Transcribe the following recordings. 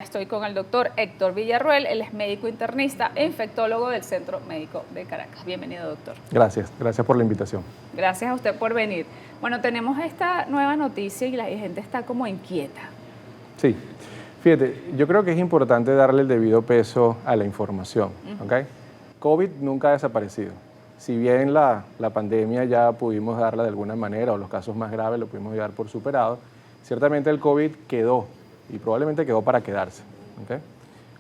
Estoy con el doctor Héctor Villarroel, él es médico internista e infectólogo del Centro Médico de Caracas. Bienvenido, doctor. Gracias por la invitación. Gracias a usted por venir. Bueno, tenemos esta nueva noticia y la gente está como inquieta. Sí, fíjate, yo creo que es importante darle el debido peso a la información, ¿ok? COVID nunca ha desaparecido. Si bien la pandemia ya pudimos darla de alguna manera, o los casos más graves lo pudimos dar por superado, ciertamente el COVID quedó, y probablemente quedó para quedarse, ¿ok?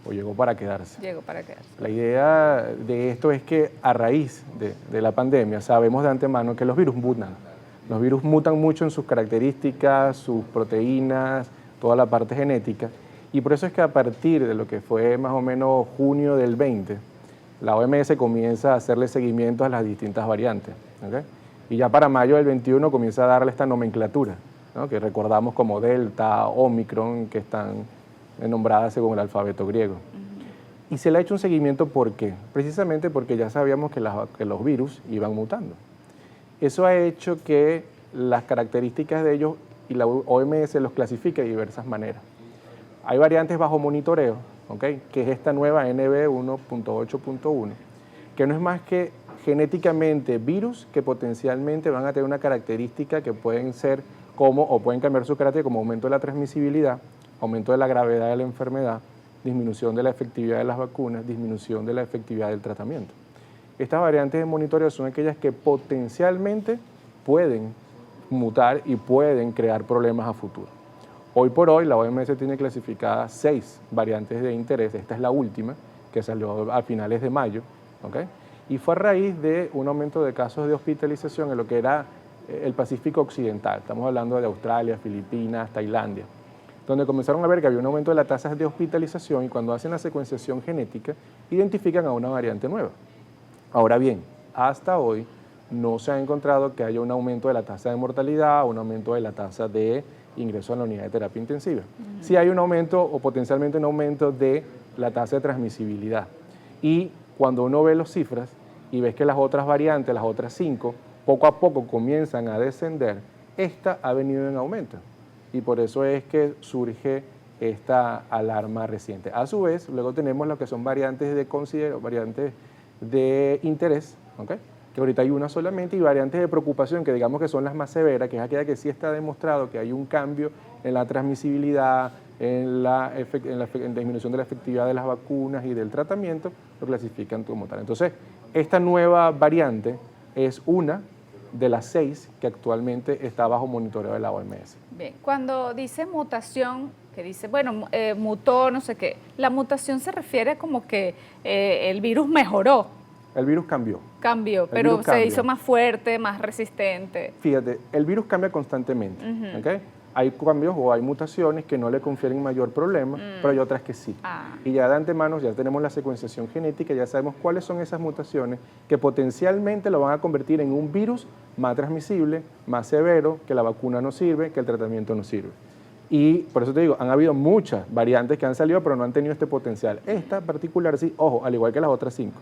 O llegó para quedarse. Llegó para quedarse. La idea de esto es que a raíz de la pandemia sabemos de antemano que los virus mutan. Los virus mutan mucho en sus características, sus proteínas, toda la parte genética, y por eso es que a partir de lo que fue más o menos junio del 20, la OMS comienza a hacerle seguimiento a las distintas variantes, ¿okay? Y ya para mayo del 21 comienza a darle esta nomenclatura, ¿no? Que recordamos como Delta, Omicron, que están nombradas según el alfabeto griego. Y se le ha hecho un seguimiento, ¿por qué? Precisamente porque ya sabíamos que los virus iban mutando. Eso ha hecho que las características de ellos y la OMS los clasifica de diversas maneras. Hay variantes bajo monitoreo, ¿okay? Que es esta nueva NB1.8.1, que no es más que genéticamente virus que potencialmente van a tener una característica que pueden ser o pueden cambiar su carácter como aumento de la transmisibilidad, aumento de la gravedad de la enfermedad, disminución de la efectividad de las vacunas, disminución de la efectividad del tratamiento. Estas variantes de monitoreo son aquellas que potencialmente pueden mutar y pueden crear problemas a futuro. Hoy por hoy la OMS tiene clasificadas 6 variantes de interés, esta es la última, que salió a finales de mayo, ¿okay? Y fue a raíz de un aumento de casos de hospitalización en lo que era el Pacífico Occidental, estamos hablando de Australia, Filipinas, Tailandia, donde comenzaron a ver que había un aumento de las tasas de hospitalización y cuando hacen la secuenciación genética identifican a una variante nueva. Ahora bien, hasta hoy no se ha encontrado que haya un aumento de la tasa de mortalidad o un aumento de la tasa de ingreso a la unidad de terapia intensiva. Sí hay un aumento o potencialmente un aumento de la tasa de transmisibilidad. Y cuando uno ve las cifras y ves que las otras variantes, las otras 5, poco a poco comienzan a descender, esta ha venido en aumento. Y por eso es que surge esta alarma reciente. A su vez, luego tenemos lo que son variantes de interés, ¿okay? Que ahorita hay una solamente, y variantes de preocupación, que digamos que son las más severas, que es aquella que sí está demostrado que hay un cambio en la transmisibilidad, en la disminución de la efectividad de las vacunas y del tratamiento, lo clasifican como tal. Entonces, esta nueva variante es una de las 6 que actualmente está bajo monitoreo de la OMS. Bien, cuando dice mutación, que dice, bueno, mutó, no sé qué, la mutación se refiere como que el virus mejoró. El virus cambió. Pero se hizo más fuerte, más resistente. Fíjate, el virus cambia constantemente, ¿okay? Hay cambios o hay mutaciones que no le confieren mayor problema, pero hay otras que sí. Y ya de antemano ya tenemos la secuenciación genética, ya sabemos cuáles son esas mutaciones que potencialmente lo van a convertir en un virus más transmisible, más severo, que la vacuna no sirve, que el tratamiento no sirve. Y por eso te digo, han habido muchas variantes que han salido, pero no han tenido este potencial. Esta particular sí, ojo, al igual que las otras 5.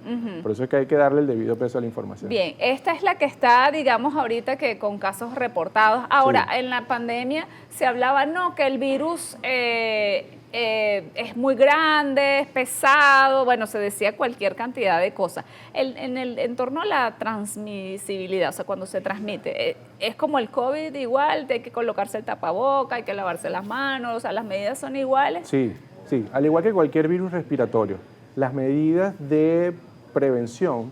Por eso es que hay que darle el debido peso a la información. Bien, esta es la que está, digamos, ahorita que con casos reportados. Ahora, Sí. en la pandemia se hablaba, no, que el virus es muy grande, es pesado, bueno, se decía cualquier cantidad de cosas. En torno a la transmisibilidad, o sea, cuando se transmite, es como el COVID igual, hay que colocarse el tapaboca, hay que lavarse las manos, o sea, las medidas son iguales. Sí, sí, al igual que cualquier virus respiratorio, las medidas de prevención,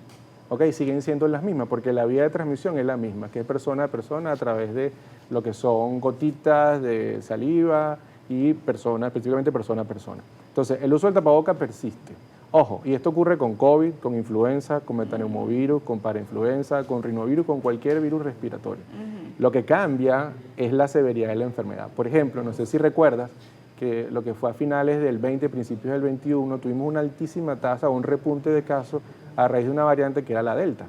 siguen siendo las mismas, porque la vía de transmisión es la misma, que es persona a persona a través de lo que son gotitas de saliva y específicamente persona a persona. Entonces, el uso del tapaboca persiste. Ojo, y esto ocurre con COVID, con influenza, con metaneumovirus, con parainfluenza, con rinovirus, con cualquier virus respiratorio. Lo que cambia es la severidad de la enfermedad. Por ejemplo, no sé si recuerdas que lo que fue a finales del 20, principios del 21, tuvimos una altísima tasa, un repunte de casos a raíz de una variante que era la Delta.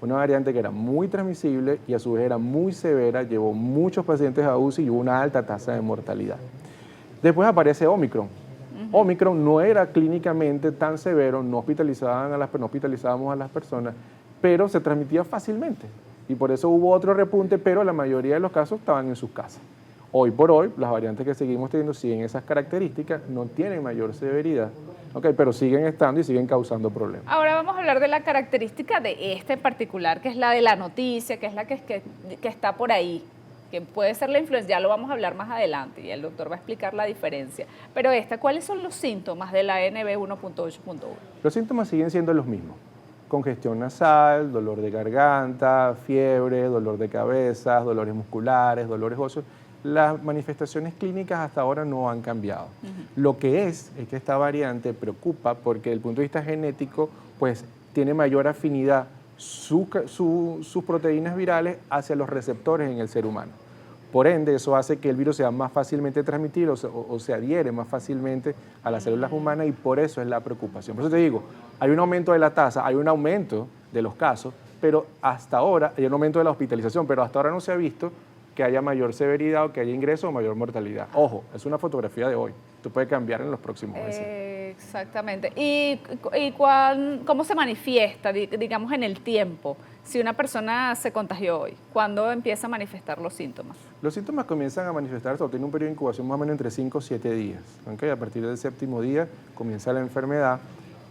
Una variante que era muy transmisible y a su vez era muy severa, llevó muchos pacientes a UCI y hubo una alta tasa de mortalidad. Después aparece Omicron. Omicron no era clínicamente tan severo, no hospitalizábamos a las personas, pero se transmitía fácilmente. Y por eso hubo otro repunte, pero la mayoría de los casos estaban en sus casas. Hoy por hoy, las variantes que seguimos teniendo siguen esas características, no tienen mayor severidad, pero siguen estando y siguen causando problemas. Ahora vamos a hablar de la característica de este en particular, que es la de la noticia, que es la que está por ahí, que puede ser la influenza, ya lo vamos a hablar más adelante y el doctor va a explicar la diferencia. Pero ¿cuáles son los síntomas de la NB 1.8.1? Los síntomas siguen siendo los mismos. Congestión nasal, dolor de garganta, fiebre, dolor de cabeza, dolores musculares, dolores óseos. Las manifestaciones clínicas hasta ahora no han cambiado. Lo que es que esta variante preocupa porque desde el punto de vista genético, pues tiene mayor afinidad sus proteínas virales hacia los receptores en el ser humano. Por ende, eso hace que el virus sea más fácilmente transmitido o se adhiere más fácilmente a las células humanas y por eso es la preocupación. Por eso te digo, hay un aumento de la tasa, hay un aumento de los casos, pero hasta ahora, hay un aumento de la hospitalización, pero hasta ahora no se ha visto que haya mayor severidad o que haya ingreso o mayor mortalidad. Ojo, es una fotografía de hoy. Esto puede cambiar en los próximos meses. Exactamente. ¿Y cómo se manifiesta, digamos, en el tiempo? Si una persona se contagió hoy, ¿cuándo empieza a manifestar los síntomas? Los síntomas comienzan a manifestarse o tienen un periodo de incubación más o menos entre 5 o 7 días. A partir del 7º día comienza la enfermedad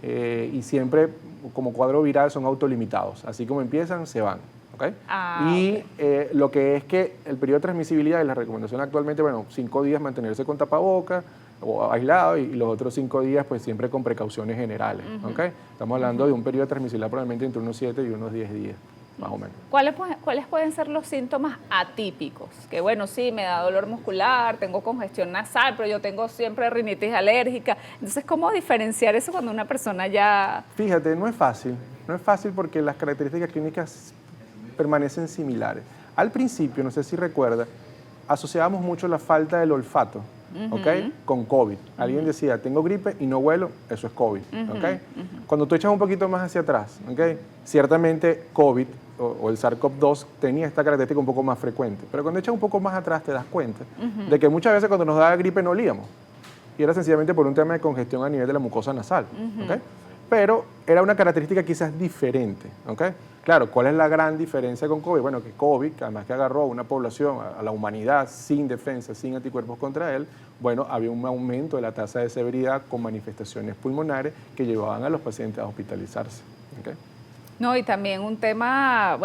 y siempre, como cuadro viral, son autolimitados. Así como empiezan, se van. Lo que es que el periodo de transmisibilidad y la recomendación actualmente, 5 días mantenerse con tapaboca o aislado y los otros 5 días pues siempre con precauciones generales. Estamos hablando de un periodo de transmisibilidad probablemente entre unos 7 y unos 10 días, más o menos. ¿Cuáles pueden ser los síntomas atípicos? Que sí, me da dolor muscular, tengo congestión nasal, pero yo tengo siempre rinitis alérgica. Entonces, ¿cómo diferenciar eso cuando una persona ya...? Fíjate, no es fácil porque las características clínicas permanecen similares. Al principio, no sé si recuerda, asociábamos mucho la falta del olfato, con COVID. Alguien decía, tengo gripe y no huelo, eso es COVID, Cuando tú echas un poquito más hacia atrás, ciertamente COVID o el SARS-CoV-2 tenía esta característica un poco más frecuente, pero cuando echas un poco más atrás te das cuenta de que muchas veces cuando nos daba gripe no olíamos, y era sencillamente por un tema de congestión a nivel de la mucosa nasal, pero era una característica quizás diferente, Claro, ¿cuál es la gran diferencia con COVID? Bueno, que COVID, además que agarró a una población, a la humanidad, sin defensa, sin anticuerpos contra él, había un aumento de la tasa de severidad con manifestaciones pulmonares que llevaban a los pacientes a hospitalizarse. No, y también un tema,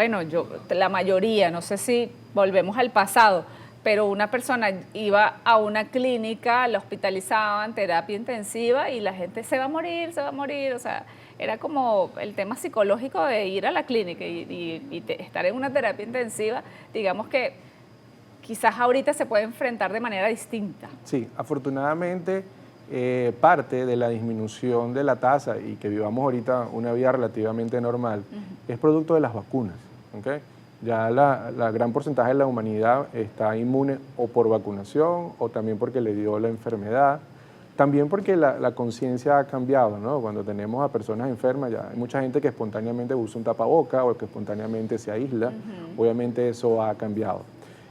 la mayoría, no sé si volvemos al pasado, pero una persona iba a una clínica, la hospitalizaban, terapia intensiva y la gente se va a morir, o sea, era como el tema psicológico de ir a la clínica y estar en una terapia intensiva, digamos que quizás ahorita se puede enfrentar de manera distinta. Sí, afortunadamente parte de la disminución de la tasa y que vivamos ahorita una vida relativamente normal es producto de las vacunas, Ya la gran porcentaje de la humanidad está inmune o por vacunación o también porque le dio la enfermedad. También porque la conciencia ha cambiado, Cuando tenemos a personas enfermas, ya hay mucha gente que espontáneamente usa un tapaboca o que espontáneamente se aísla. Obviamente eso ha cambiado.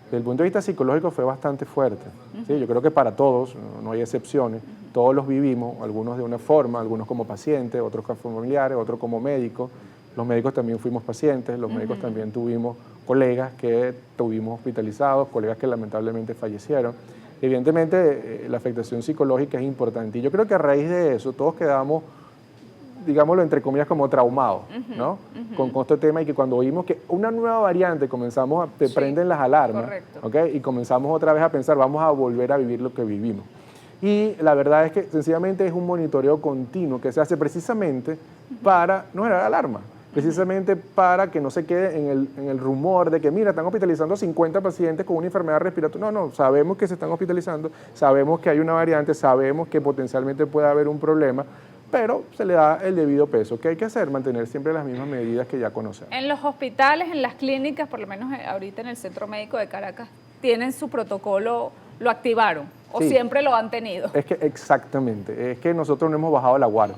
Desde el punto de vista psicológico fue bastante fuerte. ¿Sí? Yo creo que para todos, no hay excepciones, todos los vivimos, algunos de una forma, algunos como pacientes, otros como familiares, otros como médicos. Los médicos también fuimos pacientes, los médicos también tuvimos colegas que tuvimos hospitalizados, colegas que lamentablemente fallecieron. Evidentemente, la afectación psicológica es importante. Y yo creo que a raíz de eso, todos quedamos, digámoslo entre comillas, como traumados, con este tema y que cuando oímos que una nueva variante te prenden las alarmas, y comenzamos otra vez a pensar, vamos a volver a vivir lo que vivimos. Y la verdad es que sencillamente es un monitoreo continuo que se hace precisamente para no generar alarma, precisamente para que no se quede en el rumor de que, mira, están hospitalizando 50 pacientes con una enfermedad respiratoria. No, sabemos que se están hospitalizando, sabemos que hay una variante, sabemos que potencialmente puede haber un problema, pero se le da el debido peso. ¿Qué hay que hacer? Mantener siempre las mismas medidas que ya conocemos. En los hospitales, en las clínicas, por lo menos ahorita en el Centro Médico de Caracas, ¿tienen su protocolo, lo activaron o siempre lo han tenido? Es que exactamente, es que nosotros no hemos bajado la guardia.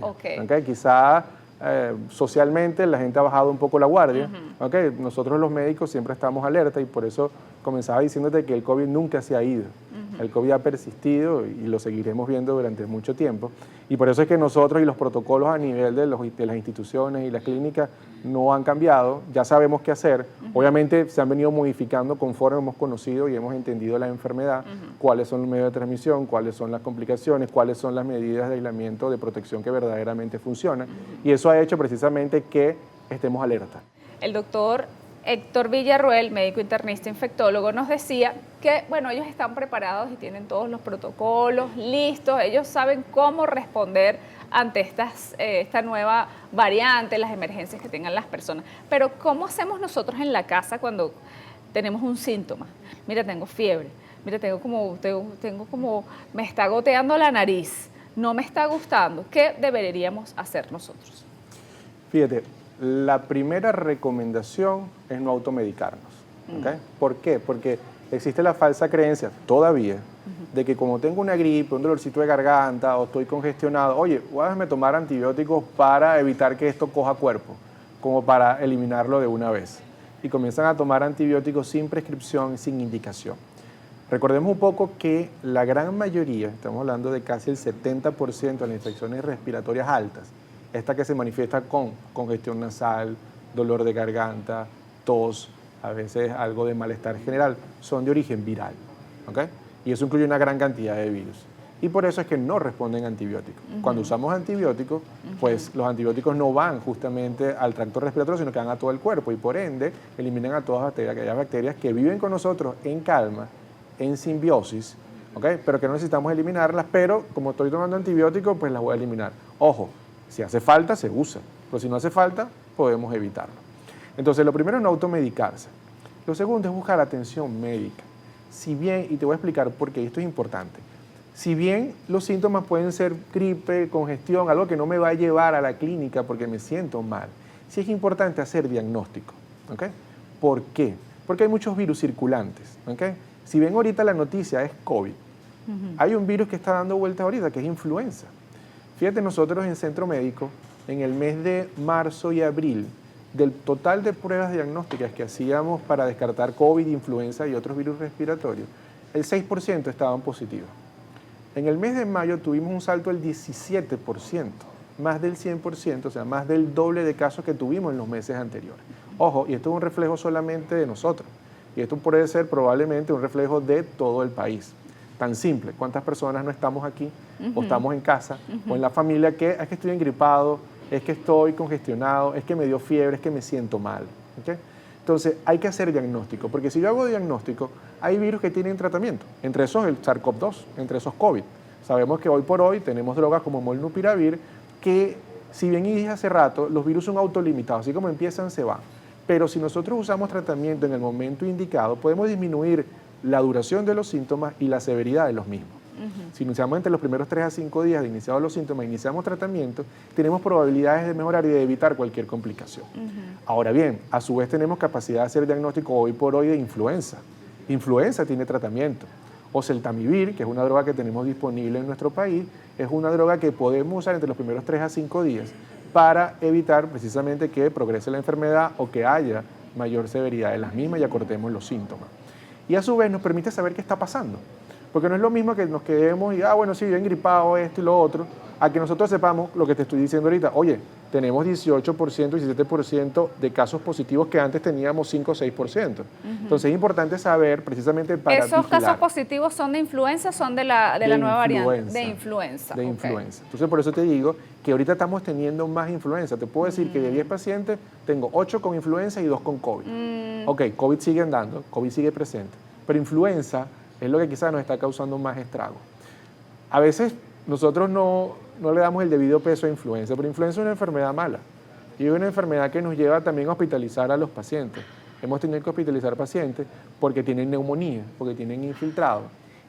Quizá socialmente la gente ha bajado un poco la guardia. Nosotros los médicos siempre estamos alerta y por eso comenzaba diciéndote que el COVID nunca se ha ido. El COVID ha persistido y lo seguiremos viendo durante mucho tiempo. Y por eso es que nosotros y los protocolos a nivel de las instituciones y las clínicas no han cambiado. Ya sabemos qué hacer. Obviamente se han venido modificando conforme hemos conocido y hemos entendido la enfermedad, cuáles son los medios de transmisión, cuáles son las complicaciones, cuáles son las medidas de aislamiento, de protección que verdaderamente funcionan. Y eso ha hecho precisamente que estemos alerta. El doctor Héctor Villarroel, médico internista infectólogo, nos decía que, bueno, ellos están preparados y tienen todos los protocolos listos, ellos saben cómo responder ante esta nueva variante, las emergencias que tengan las personas. Pero ¿cómo hacemos nosotros en la casa cuando tenemos un síntoma? Mira, tengo fiebre, mira, tengo como, me está goteando la nariz, no me está gustando. ¿Qué deberíamos hacer nosotros? Fíjate, la primera recomendación es no automedicarnos. ¿Okay? ¿Por qué? Porque existe la falsa creencia todavía de que como tengo una gripe, un dolorcito de garganta o estoy congestionado, oye, déjame tomar antibióticos para evitar que esto coja cuerpo, como para eliminarlo de una vez. Y comienzan a tomar antibióticos sin prescripción, sin indicación. Recordemos un poco que la gran mayoría, estamos hablando de casi el 70% de las infecciones respiratorias altas, esta que se manifiesta con congestión nasal, dolor de garganta, tos, a veces algo de malestar general, son de origen viral, ¿ok? Y eso incluye una gran cantidad de virus. Y por eso es que no responden antibióticos. Cuando usamos antibióticos, pues los antibióticos no van justamente al tracto respiratorio, sino que van a todo el cuerpo y por ende eliminan a todas aquellas bacterias que viven con nosotros en calma, en simbiosis, ¿ok? Pero que no necesitamos eliminarlas, pero como estoy tomando antibióticos, pues las voy a eliminar. Ojo, si hace falta, se usa, pero si no hace falta, podemos evitarlo. Entonces, lo primero es no automedicarse. Lo segundo es buscar atención médica. Si bien, y te voy a explicar por qué esto es importante, si bien los síntomas pueden ser gripe, congestión, algo que no me va a llevar a la clínica porque me siento mal, sí es importante hacer diagnóstico. ¿Ok? ¿Por qué? Porque hay muchos virus circulantes. ¿Ok? Si bien ahorita la noticia es COVID, hay un virus que está dando vueltas ahorita, que es influenza. Fíjate, nosotros en Centro Médico, en el mes de marzo y abril, del total de pruebas diagnósticas que hacíamos para descartar COVID, influenza y otros virus respiratorios, el 6% estaban positivos. En el mes de mayo tuvimos un salto del 17%, más del 100%, o sea, más del doble de casos que tuvimos en los meses anteriores. Ojo, y esto es un reflejo solamente de nosotros, y esto puede ser probablemente un reflejo de todo el país. Tan simple, ¿cuántas personas no estamos aquí o estamos en casa o en la familia que es que estoy engripado, es que estoy congestionado, es que me dio fiebre, es que me siento mal? ¿Okay? Entonces hay que hacer diagnóstico, porque si yo hago diagnóstico, hay virus que tienen tratamiento, entre esos el SARS-CoV-2, entre esos COVID. Sabemos que hoy por hoy tenemos drogas como molnupiravir que, si bien dije hace rato, los virus son autolimitados, así como empiezan se van. Pero si nosotros usamos tratamiento en el momento indicado, podemos disminuir la duración de los síntomas y la severidad de los mismos. Si iniciamos entre los primeros 3 a 5 días de iniciados los síntomas, iniciamos tratamiento, tenemos probabilidades de mejorar y de evitar cualquier complicación. Ahora bien, a su vez tenemos capacidad de hacer diagnóstico hoy por hoy de influenza. Influenza tiene tratamiento. Oseltamivir, que es una droga que tenemos disponible en nuestro país, es una droga que podemos usar entre los primeros 3 a 5 días para evitar precisamente que progrese la enfermedad o que haya mayor severidad de las mismas y acortemos los síntomas. Y a su vez nos permite saber qué está pasando. Porque no es lo mismo que nos quedemos y, bueno, sí, yo he engripado esto y lo otro, a que nosotros sepamos lo que te estoy diciendo ahorita. Oye, tenemos 18%, 17% de casos positivos que antes teníamos 5 o 6%. Entonces es importante saber precisamente para ¿Esos vigilar. casos positivos son de influenza o son de la nueva variante? De influenza. De influenza. Entonces por eso te digo que ahorita estamos teniendo más influenza. Te puedo decir que de 10 pacientes tengo 8 con influenza y 2 con COVID. Ok, COVID sigue andando, COVID sigue presente, pero influenza es lo que quizás nos está causando más estragos. A veces nosotros no le damos el debido peso a influenza, pero influenza es una enfermedad mala y es una enfermedad que nos lleva también a hospitalizar a los pacientes. Hemos tenido que hospitalizar pacientes porque tienen neumonía, porque tienen infiltrado.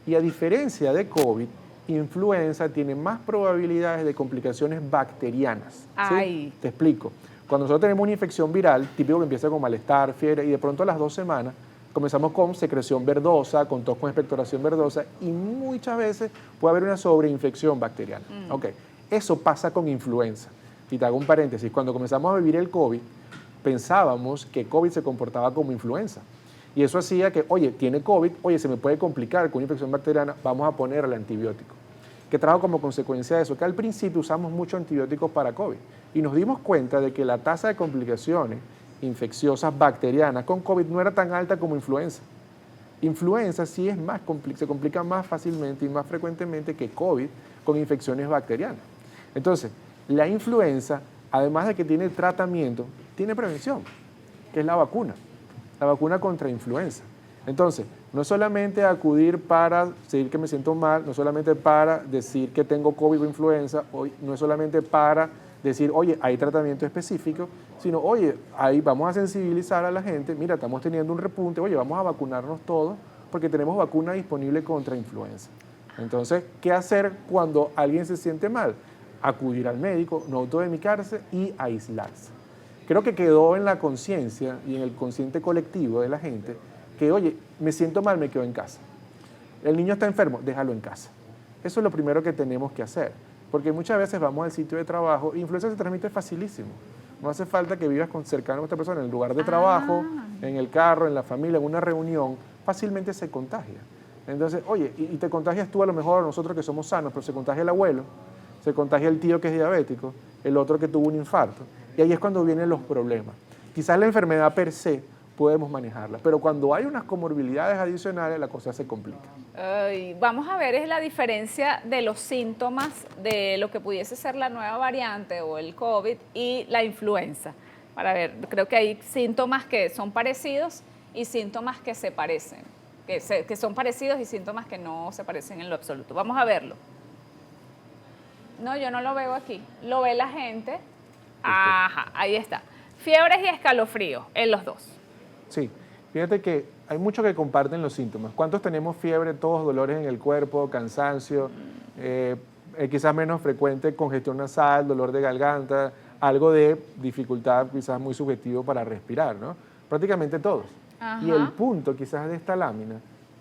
Y a diferencia de COVID, influenza tiene más probabilidades de complicaciones bacterianas. ¿Sí? Te explico. Cuando nosotros tenemos una infección viral, típico que empieza con malestar, fiebre, y de pronto a las 2 semanas comenzamos con secreción verdosa, con tos con expectoración verdosa, y muchas veces puede haber una sobreinfección bacteriana. Okay. Eso pasa con influenza. Y te hago un paréntesis, cuando comenzamos a vivir el COVID, pensábamos que COVID se comportaba como influenza. Y eso hacía que, oye, tiene COVID, oye, se me puede complicar con una infección bacteriana, vamos a ponerle antibiótico. ¿Qué trajo como consecuencia de eso? Que al principio usamos muchos antibióticos para COVID y nos dimos cuenta de que la tasa de complicaciones infecciosas bacterianas con COVID no era tan alta como influenza. Influenza sí es más se complica más fácilmente y más frecuentemente que COVID con infecciones bacterianas. Entonces, la influenza, además de que tiene tratamiento, tiene prevención, que es la vacuna contra influenza. Entonces, no solamente acudir para decir que me siento mal, no solamente para decir que tengo COVID o influenza, no es solamente para decir, oye, hay tratamiento específico, sino, oye, ahí vamos a sensibilizar a la gente, mira, estamos teniendo un repunte, oye, vamos a vacunarnos todos porque tenemos vacuna disponible contra influenza. Entonces, ¿qué hacer cuando alguien se siente mal? Acudir al médico, no automedicarse y aislarse. Creo que quedó en la conciencia y en el consciente colectivo de la gente que, oye, me siento mal, me quedo en casa. El niño está enfermo, déjalo en casa. Eso es lo primero que tenemos que hacer, porque muchas veces vamos al sitio de trabajo y influenza se transmite facilísimo. No hace falta que vivas cercano a otra persona, en el lugar de trabajo, en el carro, en la familia, en una reunión, fácilmente se contagia. Entonces, oye, y te contagias tú a lo mejor, nosotros que somos sanos, pero se contagia el abuelo, se contagia el tío que es diabético, el otro que tuvo un infarto, y ahí es cuando vienen los problemas. Quizás la enfermedad per se podemos manejarla, pero cuando hay unas comorbilidades adicionales, la cosa se complica. Vamos a ver es la diferencia de los síntomas de lo que pudiese ser la nueva variante o el COVID y la influenza. Para ver, creo que hay síntomas que son parecidos y síntomas que se parecen, que son parecidos y síntomas que no se parecen en lo absoluto. Vamos a verlo. No, yo no lo veo aquí. Lo ve la gente. Ajá, ahí está. Fiebres y escalofríos en los dos. Sí, fíjate que hay muchos que comparten los síntomas. ¿Cuántos tenemos fiebre, todos dolores en el cuerpo, cansancio, quizás menos frecuente congestión nasal, dolor de garganta, algo de dificultad quizás muy subjetivo para respirar, ¿no? Prácticamente todos. Ajá. Y el punto quizás de esta lámina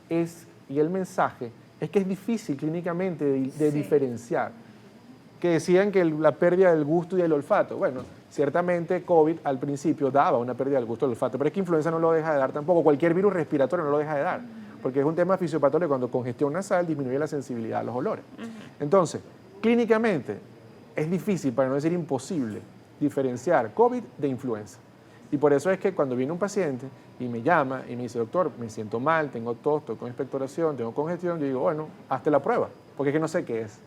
y el mensaje es que es difícil clínicamente de diferenciar. Que decían que la pérdida del gusto y del olfato. Bueno, ciertamente COVID al principio daba una pérdida del gusto y del olfato, pero es que influenza no lo deja de dar tampoco. Cualquier virus respiratorio no lo deja de dar, porque es un tema fisiopatológico. Cuando congestión nasal disminuye la sensibilidad a los olores. Entonces, clínicamente es difícil, para no decir imposible, diferenciar COVID de influenza. Y por eso es que cuando viene un paciente y me llama y me dice, doctor, me siento mal, tengo tos, estoy con expectoración, tengo congestión, yo digo, bueno, hazte la prueba, porque es que no sé qué es.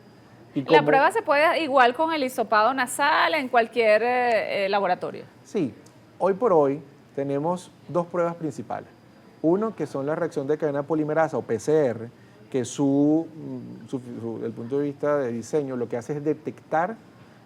La prueba se puede igual con el hisopado nasal en cualquier laboratorio. Sí, hoy por hoy tenemos dos pruebas principales. Uno, que son la reacción de cadena polimerasa o PCR, que desde el punto de vista de diseño lo que hace es detectar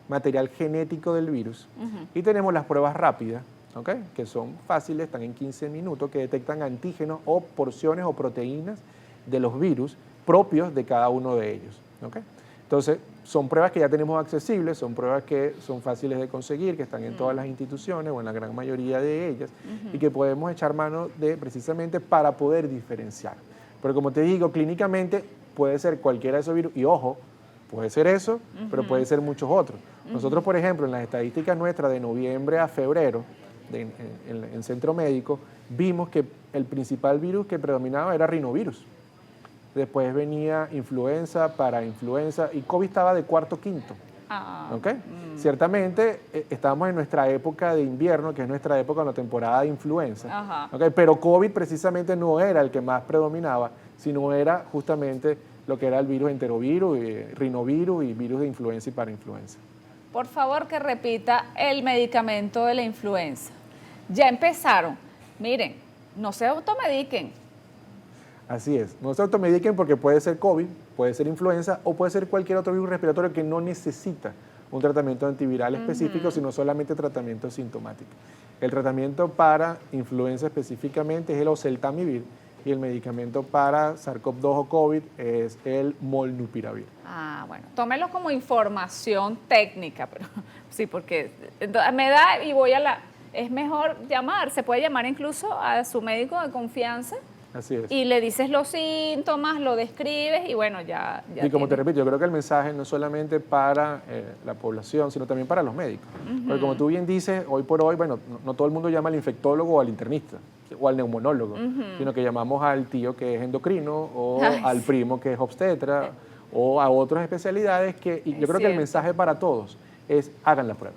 material genético del virus. Y tenemos las pruebas rápidas, ¿okay? Que son fáciles, están en 15 minutos, que detectan antígenos o porciones o proteínas de los virus propios de cada uno de ellos. ¿Okay? Entonces, son pruebas que ya tenemos accesibles, son pruebas que son fáciles de conseguir, que están en todas las instituciones o en la gran mayoría de ellas y que podemos echar mano de precisamente para poder diferenciar. Pero como te digo, clínicamente puede ser cualquiera de esos virus y ojo, puede ser eso, pero puede ser muchos otros. Nosotros, por ejemplo, en las estadísticas nuestras de noviembre a febrero en Centro Médico, vimos que el principal virus que predominaba era rinovirus. Después venía influenza, parainfluenza y COVID estaba de cuarto, quinto. ¿Okay? Ciertamente estábamos en nuestra época de invierno, que es nuestra época en la temporada de influenza. ¿Okay? Pero COVID precisamente no era el que más predominaba, sino era justamente lo que era el virus enterovirus, rinovirus y virus de influenza y parainfluenza. Por favor, que repita el medicamento de la influenza. Ya empezaron. Miren, no se automediquen. Así es, no se automediquen porque puede ser COVID, puede ser influenza o puede ser cualquier otro virus respiratorio que no necesita un tratamiento antiviral específico, sino solamente tratamiento sintomático. El tratamiento para influenza específicamente es el oseltamivir y el medicamento para SARS-CoV-2 o COVID es el molnupiravir. Bueno, tómelo como información técnica, pero sí, porque entonces, me da y voy es mejor llamar, se puede llamar incluso a su médico de confianza. Así es. Y le dices los síntomas, lo describes y bueno, ya y como te repito, yo creo que el mensaje no es solamente para la población, sino también para los médicos. Porque como tú bien dices, hoy por hoy, bueno, no todo el mundo llama al infectólogo o al internista. o al neumonólogo, sino que llamamos al tío que es endocrino o al primo que es obstetra o a otras especialidades y yo creo que el mensaje para todos es hagan la prueba.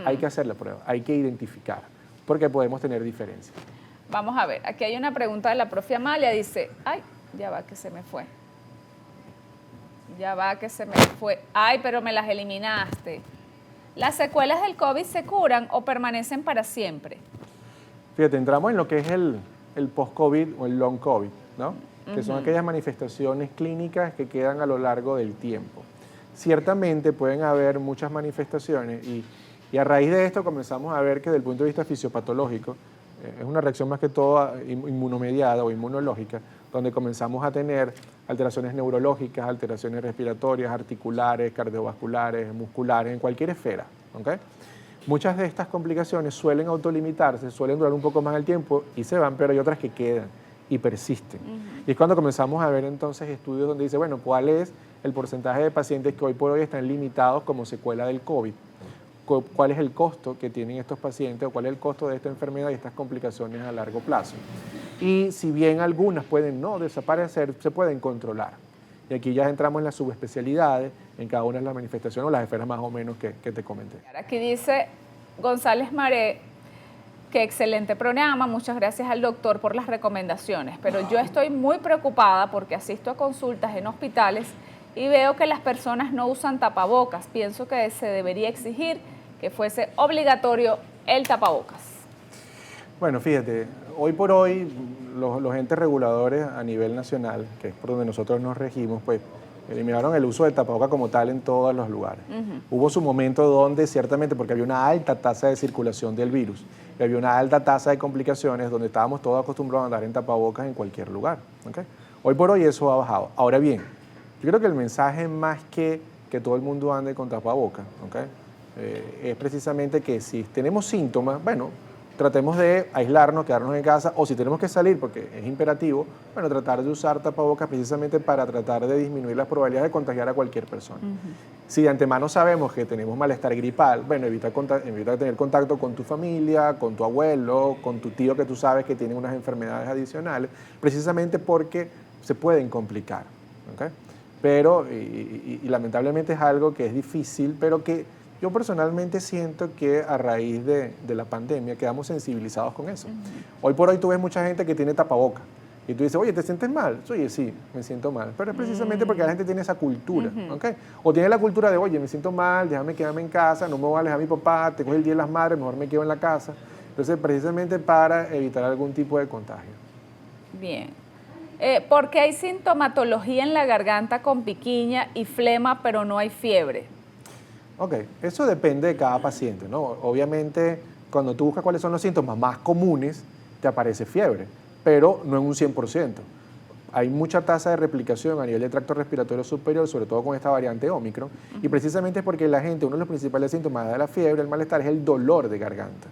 Hay que hacer la prueba, hay que identificar, porque podemos tener diferencias. Vamos a ver, aquí hay una pregunta de la profe Amalia, dice, ay, ya va que se me fue. Ya va que se me fue. Ay, pero me las eliminaste. ¿Las secuelas del COVID se curan o permanecen para siempre? Fíjate, entramos en lo que es el post-COVID o el long COVID, ¿no? Que son aquellas manifestaciones clínicas que quedan a lo largo del tiempo. Ciertamente pueden haber muchas manifestaciones y a raíz de esto comenzamos a ver que desde el punto de vista fisiopatológico es una reacción más que todo inmunomediada o inmunológica, donde comenzamos a tener alteraciones neurológicas, alteraciones respiratorias, articulares, cardiovasculares, musculares, en cualquier esfera. ¿Okay? Muchas de estas complicaciones suelen autolimitarse, suelen durar un poco más el tiempo y se van, pero hay otras que quedan y persisten. Y es cuando comenzamos a ver entonces estudios donde dice, bueno, ¿cuál es el porcentaje de pacientes que hoy por hoy están limitados como secuela del COVID? ¿Cuál es el costo que tienen estos pacientes o cuál es el costo de esta enfermedad y estas complicaciones a largo plazo? Y si bien algunas pueden no desaparecer, se pueden controlar. Y aquí ya entramos en las subespecialidades, en cada una de las manifestaciones o las esferas más o menos que te comenté. Aquí dice González Maré, qué excelente programa, muchas gracias al doctor por las recomendaciones, pero yo estoy muy preocupada porque asisto a consultas en hospitales y veo que las personas no usan tapabocas. Pienso que se debería exigir que fuese obligatorio el tapabocas. Bueno, fíjate, hoy por hoy los entes reguladores a nivel nacional, que es por donde nosotros nos regimos, pues eliminaron el uso de tapabocas como tal en todos los lugares. Hubo su momento donde ciertamente, porque había una alta tasa de circulación del virus, y había una alta tasa de complicaciones donde estábamos todos acostumbrados a andar en tapabocas en cualquier lugar. ¿Okay? Hoy por hoy eso ha bajado. Ahora bien, yo creo que el mensaje más que todo el mundo ande con tapabocas, ¿okay? Es precisamente que si tenemos síntomas, bueno, tratemos de aislarnos, quedarnos en casa, o si tenemos que salir, porque es imperativo, bueno, tratar de usar tapabocas precisamente para tratar de disminuir las probabilidades de contagiar a cualquier persona. Si de antemano sabemos que tenemos malestar gripal, bueno, evita tener contacto con tu familia, con tu abuelo, con tu tío que tú sabes que tiene unas enfermedades adicionales, precisamente porque se pueden complicar, ¿okay? Pero, y lamentablemente es algo que es difícil, pero que yo personalmente siento que a raíz de la pandemia quedamos sensibilizados con eso. Hoy por hoy tú ves mucha gente que tiene tapabocas y tú dices, oye, ¿te sientes mal? Oye, sí, me siento mal. Pero es precisamente porque la gente tiene esa cultura, ¿okay? O tiene la cultura de, oye, me siento mal, déjame quedarme en casa, no me voy a alejar a mi papá, tengo el Día de las Madres, mejor me quedo en la casa. Entonces, precisamente para evitar algún tipo de contagio. Bien. ¿Por qué hay sintomatología en la garganta con piquiña y flema, pero no hay fiebre? Ok, eso depende de cada paciente, ¿no? Obviamente, cuando tú buscas cuáles son los síntomas más comunes, te aparece fiebre, pero no en un 100%. Hay mucha tasa de replicación a nivel del tracto respiratorio superior, sobre todo con esta variante Omicron, y precisamente es porque la gente, uno de los principales síntomas de la fiebre, el malestar, es el dolor de garganta,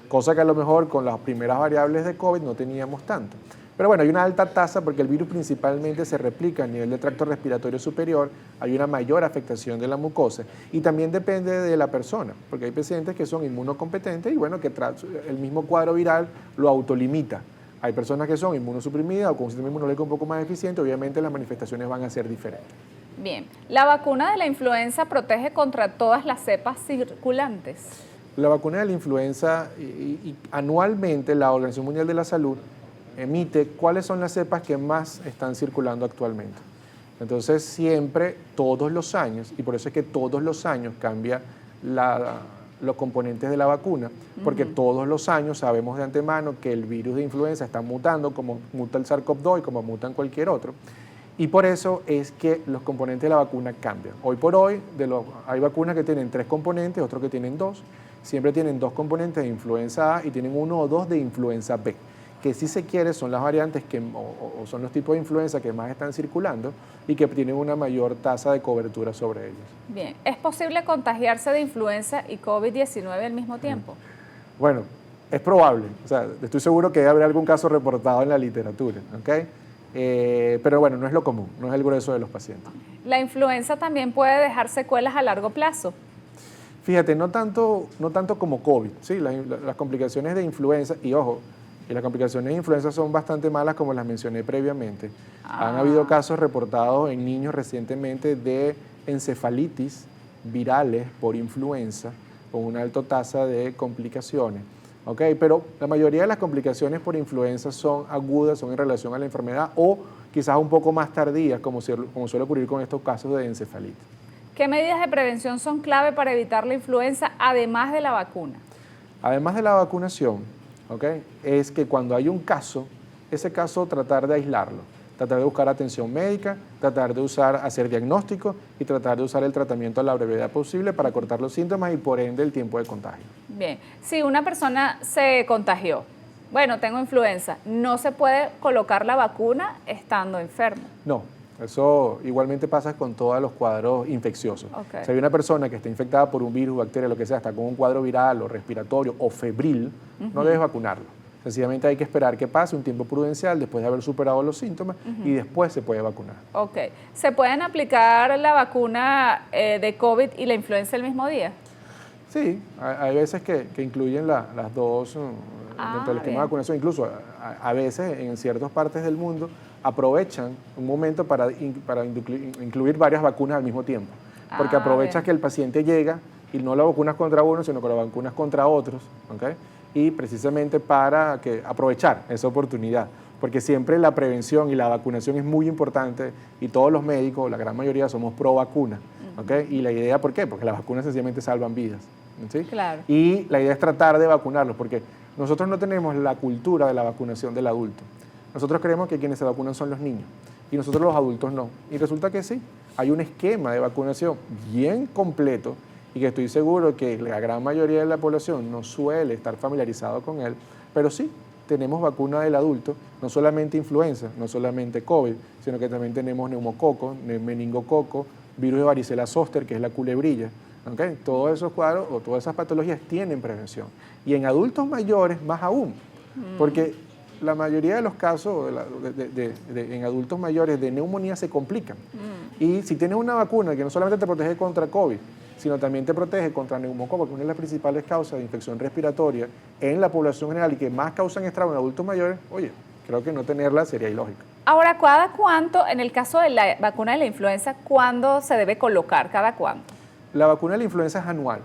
cosa que a lo mejor con las primeras variables de COVID no teníamos tanto. Pero bueno, hay una alta tasa porque el virus principalmente se replica a nivel del tracto respiratorio superior, hay una mayor afectación de la mucosa y también depende de la persona, porque hay pacientes que son inmunocompetentes y bueno, que el mismo cuadro viral lo autolimita. Hay personas que son inmunosuprimidas o con un sistema inmunológico un poco más eficiente, obviamente las manifestaciones van a ser diferentes. Bien, ¿la vacuna de la influenza protege contra todas las cepas circulantes? La vacuna de la influenza, y anualmente la Organización Mundial de la Salud emite cuáles son las cepas que más están circulando actualmente. Entonces siempre, todos los años, y por eso es que todos los años cambia los componentes de la vacuna, porque todos los años sabemos de antemano que el virus de influenza está mutando, como muta el SARS-CoV-2 y como muta en cualquier otro, y por eso es que los componentes de la vacuna cambian. Hoy por hoy hay vacunas que tienen 3 componentes, otros que tienen 2, siempre tienen 2 componentes de influenza A y tienen 1 o 2 de influenza B, que si se quiere son las variantes o son los tipos de influenza que más están circulando y que tienen una mayor tasa de cobertura sobre ellos. Bien, ¿es posible contagiarse de influenza y COVID-19 al mismo tiempo? Bueno, es probable, o sea, estoy seguro que habrá algún caso reportado en la literatura, ¿ok? Pero bueno, no es lo común, no es el grueso de los pacientes. ¿La influenza también puede dejar secuelas a largo plazo? Fíjate, no tanto como COVID, ¿sí? Las complicaciones de influenza, y ojo, Y las complicaciones de influenza son bastante malas, como las mencioné previamente. Han habido casos reportados en niños recientemente de encefalitis virales por influenza, con una alta tasa de complicaciones. ¿Okay? Pero la mayoría de las complicaciones por influenza son agudas, son en relación a la enfermedad o quizás un poco más tardías, como suele ocurrir con estos casos de encefalitis. ¿Qué medidas de prevención son clave para evitar la influenza, además de la vacuna? Además de la vacunación, ¿okay? Es que cuando hay un caso, ese caso tratar de aislarlo, tratar de buscar atención médica, tratar de hacer diagnóstico y tratar de usar el tratamiento a la brevedad posible para cortar los síntomas y por ende el tiempo de contagio. Bien, si una persona se contagió, bueno, tengo influenza, ¿no se puede colocar la vacuna estando enfermo? No, eso igualmente pasa con todos los cuadros infecciosos. Okay. Si hay una persona que está infectada por un virus, bacteria, lo que sea, está con un cuadro viral o respiratorio o febril, no debes vacunarlo. Sencillamente hay que esperar que pase un tiempo prudencial después de haber superado los síntomas y después se puede vacunar. Ok. ¿Se pueden aplicar la vacuna de COVID y la influenza el mismo día? Sí, hay veces que incluyen las dos dentro del esquema de vacunación. Incluso a veces en ciertas partes del mundo aprovechan un momento para incluir varias vacunas al mismo tiempo. Porque aprovechas que el paciente llega y no la vacunas contra uno, sino que la vacunas contra otros, ¿okay? Y precisamente para aprovechar esa oportunidad, porque siempre la prevención y la vacunación es muy importante y todos los médicos, la gran mayoría, somos pro vacuna, ¿okay? Y la idea, ¿por qué? Porque las vacunas sencillamente salvan vidas, ¿sí? Claro. Y la idea es tratar de vacunarlos, porque nosotros no tenemos la cultura de la vacunación del adulto. Nosotros creemos que quienes se vacunan son los niños y nosotros los adultos no. Y resulta que sí, hay un esquema de vacunación bien completo y que estoy seguro que la gran mayoría de la población no suele estar familiarizado con él, pero sí, tenemos vacuna del adulto, no solamente influenza, no solamente COVID, sino que también tenemos neumococo, meningococo, virus de varicela zóster, que es la culebrilla. ¿Okay? Todos esos cuadros o todas esas patologías tienen prevención. Y en adultos mayores, más aún, porque la mayoría de los casos en adultos mayores de neumonía se complican. Y si tienes una vacuna que no solamente te protege contra COVID, sino también te protege contra neumococo, que es una de las principales causas de infección respiratoria en la población general y que más causan estragos en adultos mayores, oye, creo que no tenerla sería ilógico. Ahora, ¿cada cuánto, en el caso de la vacuna de la influenza, cuándo se debe colocar? ¿Cada cuánto? La vacuna de la influenza es anual.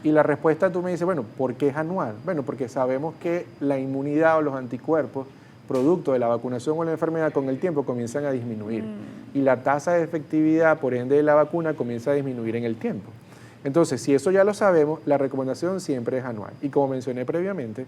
Y la respuesta tú me dices, bueno, ¿por qué es anual? Bueno, porque sabemos que la inmunidad o los anticuerpos producto de la vacunación o la enfermedad con el tiempo comienzan a disminuir y la tasa de efectividad por ende de la vacuna comienza a disminuir en el tiempo. Entonces, si eso ya lo sabemos, la recomendación siempre es anual. Y como mencioné previamente,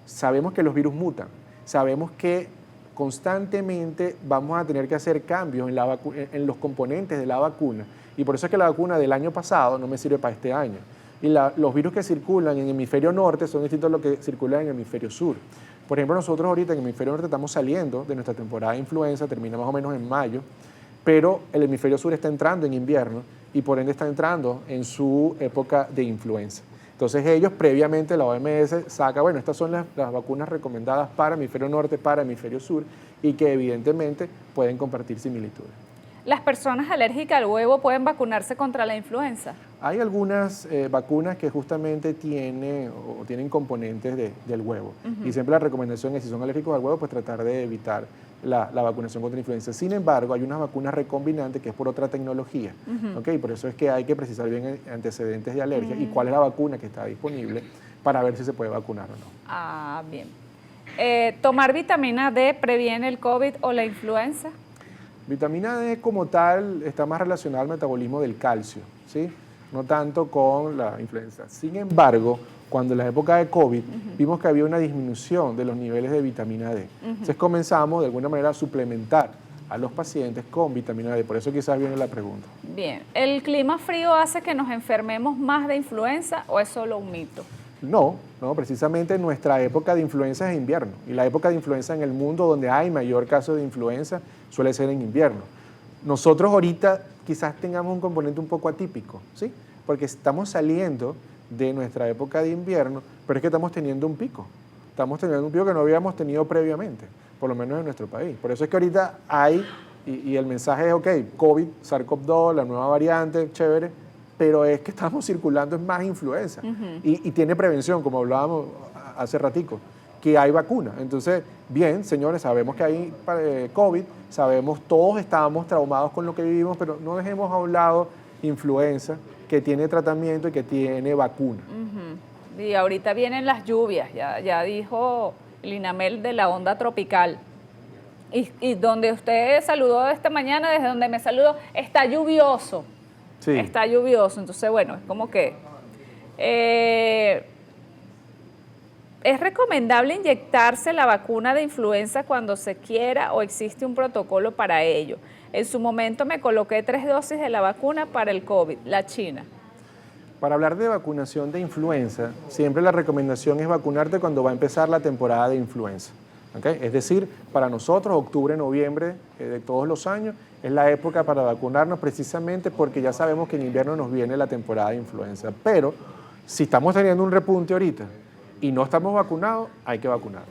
sabemos que los virus mutan, sabemos que constantemente vamos a tener que hacer cambios en los componentes de la vacuna y por eso es que la vacuna del año pasado no me sirve para este año. Y los virus que circulan en el hemisferio norte son distintos a los que circulan en el hemisferio sur. Por ejemplo, nosotros ahorita en el hemisferio norte estamos saliendo de nuestra temporada de influenza, termina más o menos en mayo, pero el hemisferio sur está entrando en invierno y por ende está entrando en su época de influenza. Entonces ellos previamente, la OMS saca, bueno, estas son las vacunas recomendadas para hemisferio norte, para hemisferio sur y que evidentemente pueden compartir similitudes. ¿Las personas alérgicas al huevo pueden vacunarse contra la influenza? Hay algunas vacunas que justamente tienen componentes del huevo. Y siempre la recomendación es, si son alérgicos al huevo, pues tratar de evitar la vacunación contra la influenza. Sin embargo, hay unas vacunas recombinantes que es por otra tecnología. ¿Okay? Por eso es que hay que precisar bien antecedentes de alergia y cuál es la vacuna que está disponible para ver si se puede vacunar o no. Ah, bien. ¿Tomar vitamina D previene el COVID o la influenza? Vitamina D como tal está más relacionada al metabolismo del calcio, ¿sí? No tanto con la influenza. Sin embargo, cuando en la época de COVID vimos que había una disminución de los niveles de vitamina D. Entonces comenzamos de alguna manera a suplementar a los pacientes con vitamina D. Por eso quizás viene la pregunta. Bien. ¿El clima frío hace que nos enfermemos más de influenza o es solo un mito? No, precisamente nuestra época de influenza es invierno y la época de influenza en el mundo donde hay mayor caso de influenza suele ser en invierno. Nosotros ahorita quizás tengamos un componente un poco atípico, ¿sí? Porque estamos saliendo de nuestra época de invierno, pero es que estamos teniendo un pico. Estamos teniendo un pico que no habíamos tenido previamente, por lo menos en nuestro país. Por eso es que ahorita hay, y el mensaje es, ok, COVID, SARS-CoV-2, la nueva variante, chévere, pero es que estamos circulando en más influenza y tiene prevención, como hablábamos hace ratico. que hay vacuna. Entonces, bien, señores, sabemos que hay COVID, sabemos, todos estamos traumados con lo que vivimos, pero no dejemos a un lado influenza, que tiene tratamiento y que tiene vacuna. Y ahorita vienen las lluvias, ya dijo Linamel de la onda tropical. Y donde usted saludó esta mañana, desde donde me saludó, está lluvioso. Sí. Está lluvioso. Entonces, bueno, es como que... ¿es recomendable inyectarse la vacuna de influenza cuando se quiera o existe un protocolo para ello? En su momento me coloqué 3 dosis de la vacuna para el COVID, la China. Para hablar de vacunación de influenza, siempre la recomendación es vacunarte cuando va a empezar la temporada de influenza. ¿Okay? Es decir, para nosotros, octubre, noviembre de todos los años, es la época para vacunarnos precisamente porque ya sabemos que en invierno nos viene la temporada de influenza. Pero si estamos teniendo un repunte ahorita y no estamos vacunados, hay que vacunarnos.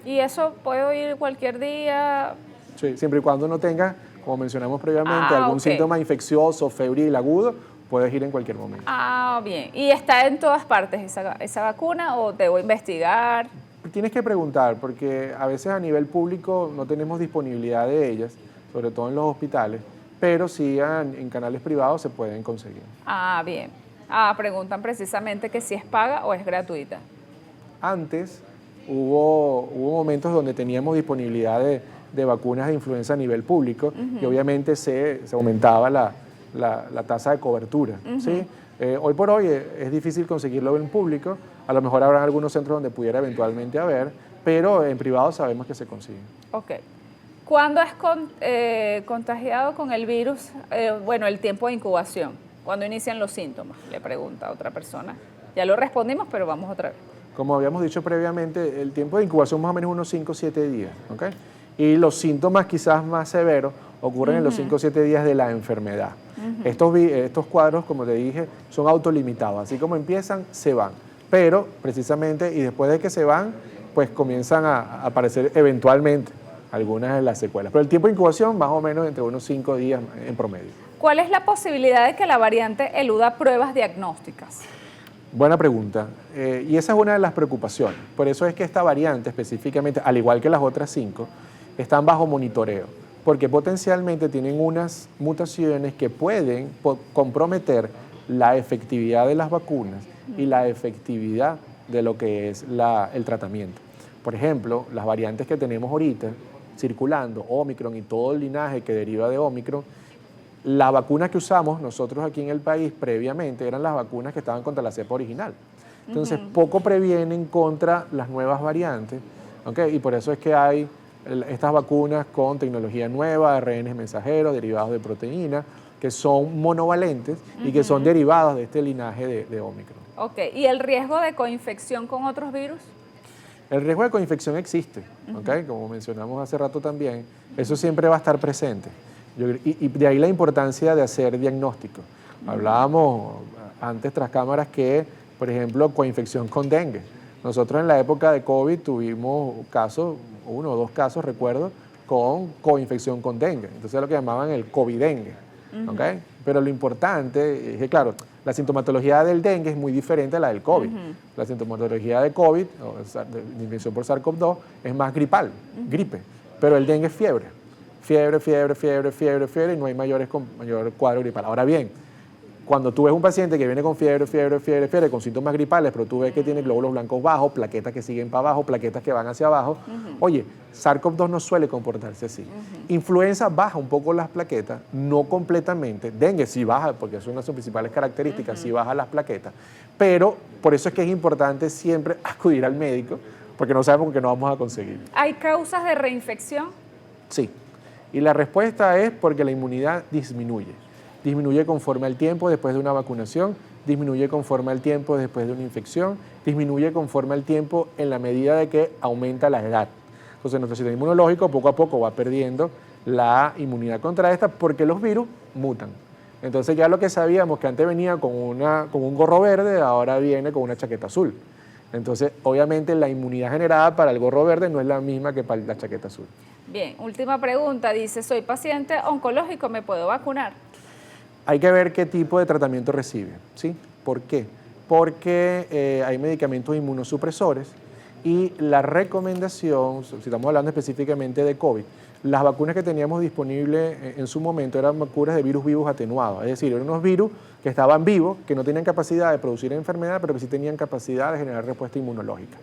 ¿Y eso puedo ir cualquier día? Sí, siempre y cuando no tengas, como mencionamos previamente, algún síntoma infeccioso, febril, agudo, puedes ir en cualquier momento. Ah, bien. ¿Y está en todas partes esa vacuna o debo investigar? Tienes que preguntar, porque a veces a nivel público no tenemos disponibilidad de ellas, sobre todo en los hospitales, pero sí en canales privados se pueden conseguir. Ah, bien. Preguntan precisamente que si es paga o es gratuita. Antes hubo momentos donde teníamos disponibilidad de vacunas de influenza a nivel público y obviamente se aumentaba la tasa de cobertura. ¿Sí? Hoy por hoy es difícil conseguirlo en público, a lo mejor habrá algunos centros donde pudiera eventualmente haber, pero en privado sabemos que se consigue. Ok. ¿Cuándo es contagiado con el virus? Bueno, el tiempo de incubación. ¿Cuándo inician los síntomas? Le pregunta a otra persona. Ya lo respondimos, pero vamos otra vez. Como habíamos dicho previamente, el tiempo de incubación más o menos unos 5 o 7 días. ¿Okay? Y los síntomas quizás más severos ocurren en los 5 o 7 días de la enfermedad. Estos cuadros, como te dije, son autolimitados. Así como empiezan, se van. Pero precisamente, y después de que se van, pues comienzan a aparecer eventualmente algunas de las secuelas. Pero el tiempo de incubación más o menos entre unos 5 días en promedio. ¿Cuál es la posibilidad de que la variante eluda pruebas diagnósticas? Buena pregunta. Y esa es una de las preocupaciones. Por eso es que esta variante específicamente, al igual que las otras 5, están bajo monitoreo, porque potencialmente tienen unas mutaciones que pueden comprometer la efectividad de las vacunas y la efectividad de lo que es el tratamiento. Por ejemplo, las variantes que tenemos ahorita circulando, Omicron y todo el linaje que deriva de Omicron, la vacuna que usamos nosotros aquí en el país previamente eran las vacunas que estaban contra la cepa original. Entonces, poco previenen contra las nuevas variantes, ¿okay? Y por eso es que hay estas vacunas con tecnología nueva, ARN mensajeros, derivados de proteína, que son monovalentes y que son derivados de este linaje de Omicron. Ok, ¿y el riesgo de coinfección con otros virus? El riesgo de coinfección existe, ¿okay? Como mencionamos hace rato también, eso siempre va a estar presente. Y de ahí la importancia de hacer diagnóstico. Hablábamos antes tras cámaras que, por ejemplo, coinfección con dengue. Nosotros en la época de COVID tuvimos casos, 1 o 2 casos, recuerdo, con coinfección con dengue. Entonces lo que llamaban el COVID-dengue. ¿Okay? Pero lo importante es que, claro, la sintomatología del dengue es muy diferente a la del COVID. La sintomatología de COVID, de infección por SARS-CoV-2, es más gripal, gripe. Pero el dengue es fiebre. Fiebre, y no hay mayor cuadro gripal. Ahora bien, cuando tú ves un paciente que viene con fiebre, con síntomas gripales, pero tú ves que tiene glóbulos blancos bajos, plaquetas que siguen para abajo, plaquetas que van hacia abajo, oye, SARS-CoV-2 no suele comportarse así. Influenza baja un poco las plaquetas, no completamente. Dengue sí baja, porque es una de sus principales características, sí baja las plaquetas. Pero por eso es que es importante siempre acudir al médico, porque no sabemos que no vamos a conseguir. ¿Hay causas de reinfección? Sí. Y la respuesta es porque la inmunidad disminuye. Disminuye conforme al tiempo después de una vacunación, disminuye conforme al tiempo después de una infección, disminuye conforme al tiempo en la medida de que aumenta la edad. Entonces nuestro sistema inmunológico poco a poco va perdiendo la inmunidad contra esta porque los virus mutan. Entonces ya lo que sabíamos que antes venía con un gorro verde, ahora viene con una chaqueta azul. Entonces, obviamente, la inmunidad generada para el gorro verde no es la misma que para la chaqueta azul. Bien, última pregunta. Dice, soy paciente oncológico, ¿me puedo vacunar? Hay que ver qué tipo de tratamiento recibe, ¿sí? ¿Por qué? Porque hay medicamentos inmunosupresores Y la recomendación, si estamos hablando específicamente de COVID, las vacunas que teníamos disponibles en su momento eran vacunas de virus vivos atenuados, es decir, eran unos virus que estaban vivos, que no tenían capacidad de producir enfermedad, pero que sí tenían capacidad de generar respuesta inmunológica.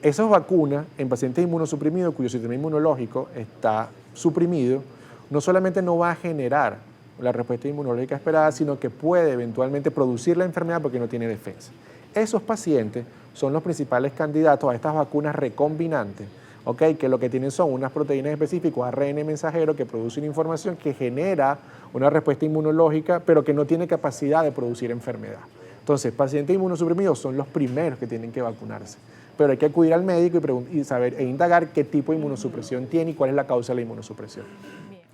Esas vacunas en pacientes inmunosuprimidos cuyo sistema inmunológico está suprimido, no solamente no va a generar la respuesta inmunológica esperada, sino que puede eventualmente producir la enfermedad porque no tiene defensa. Esos pacientes son los principales candidatos a estas vacunas recombinantes, ¿okay? Que lo que tienen son unas proteínas específicas, ARN mensajero, que producen información que genera una respuesta inmunológica, pero que no tiene capacidad de producir enfermedad. Entonces, pacientes inmunosuprimidos son los primeros que tienen que vacunarse, pero hay que acudir al médico y saber e indagar qué tipo de inmunosupresión tiene y cuál es la causa de la inmunosupresión.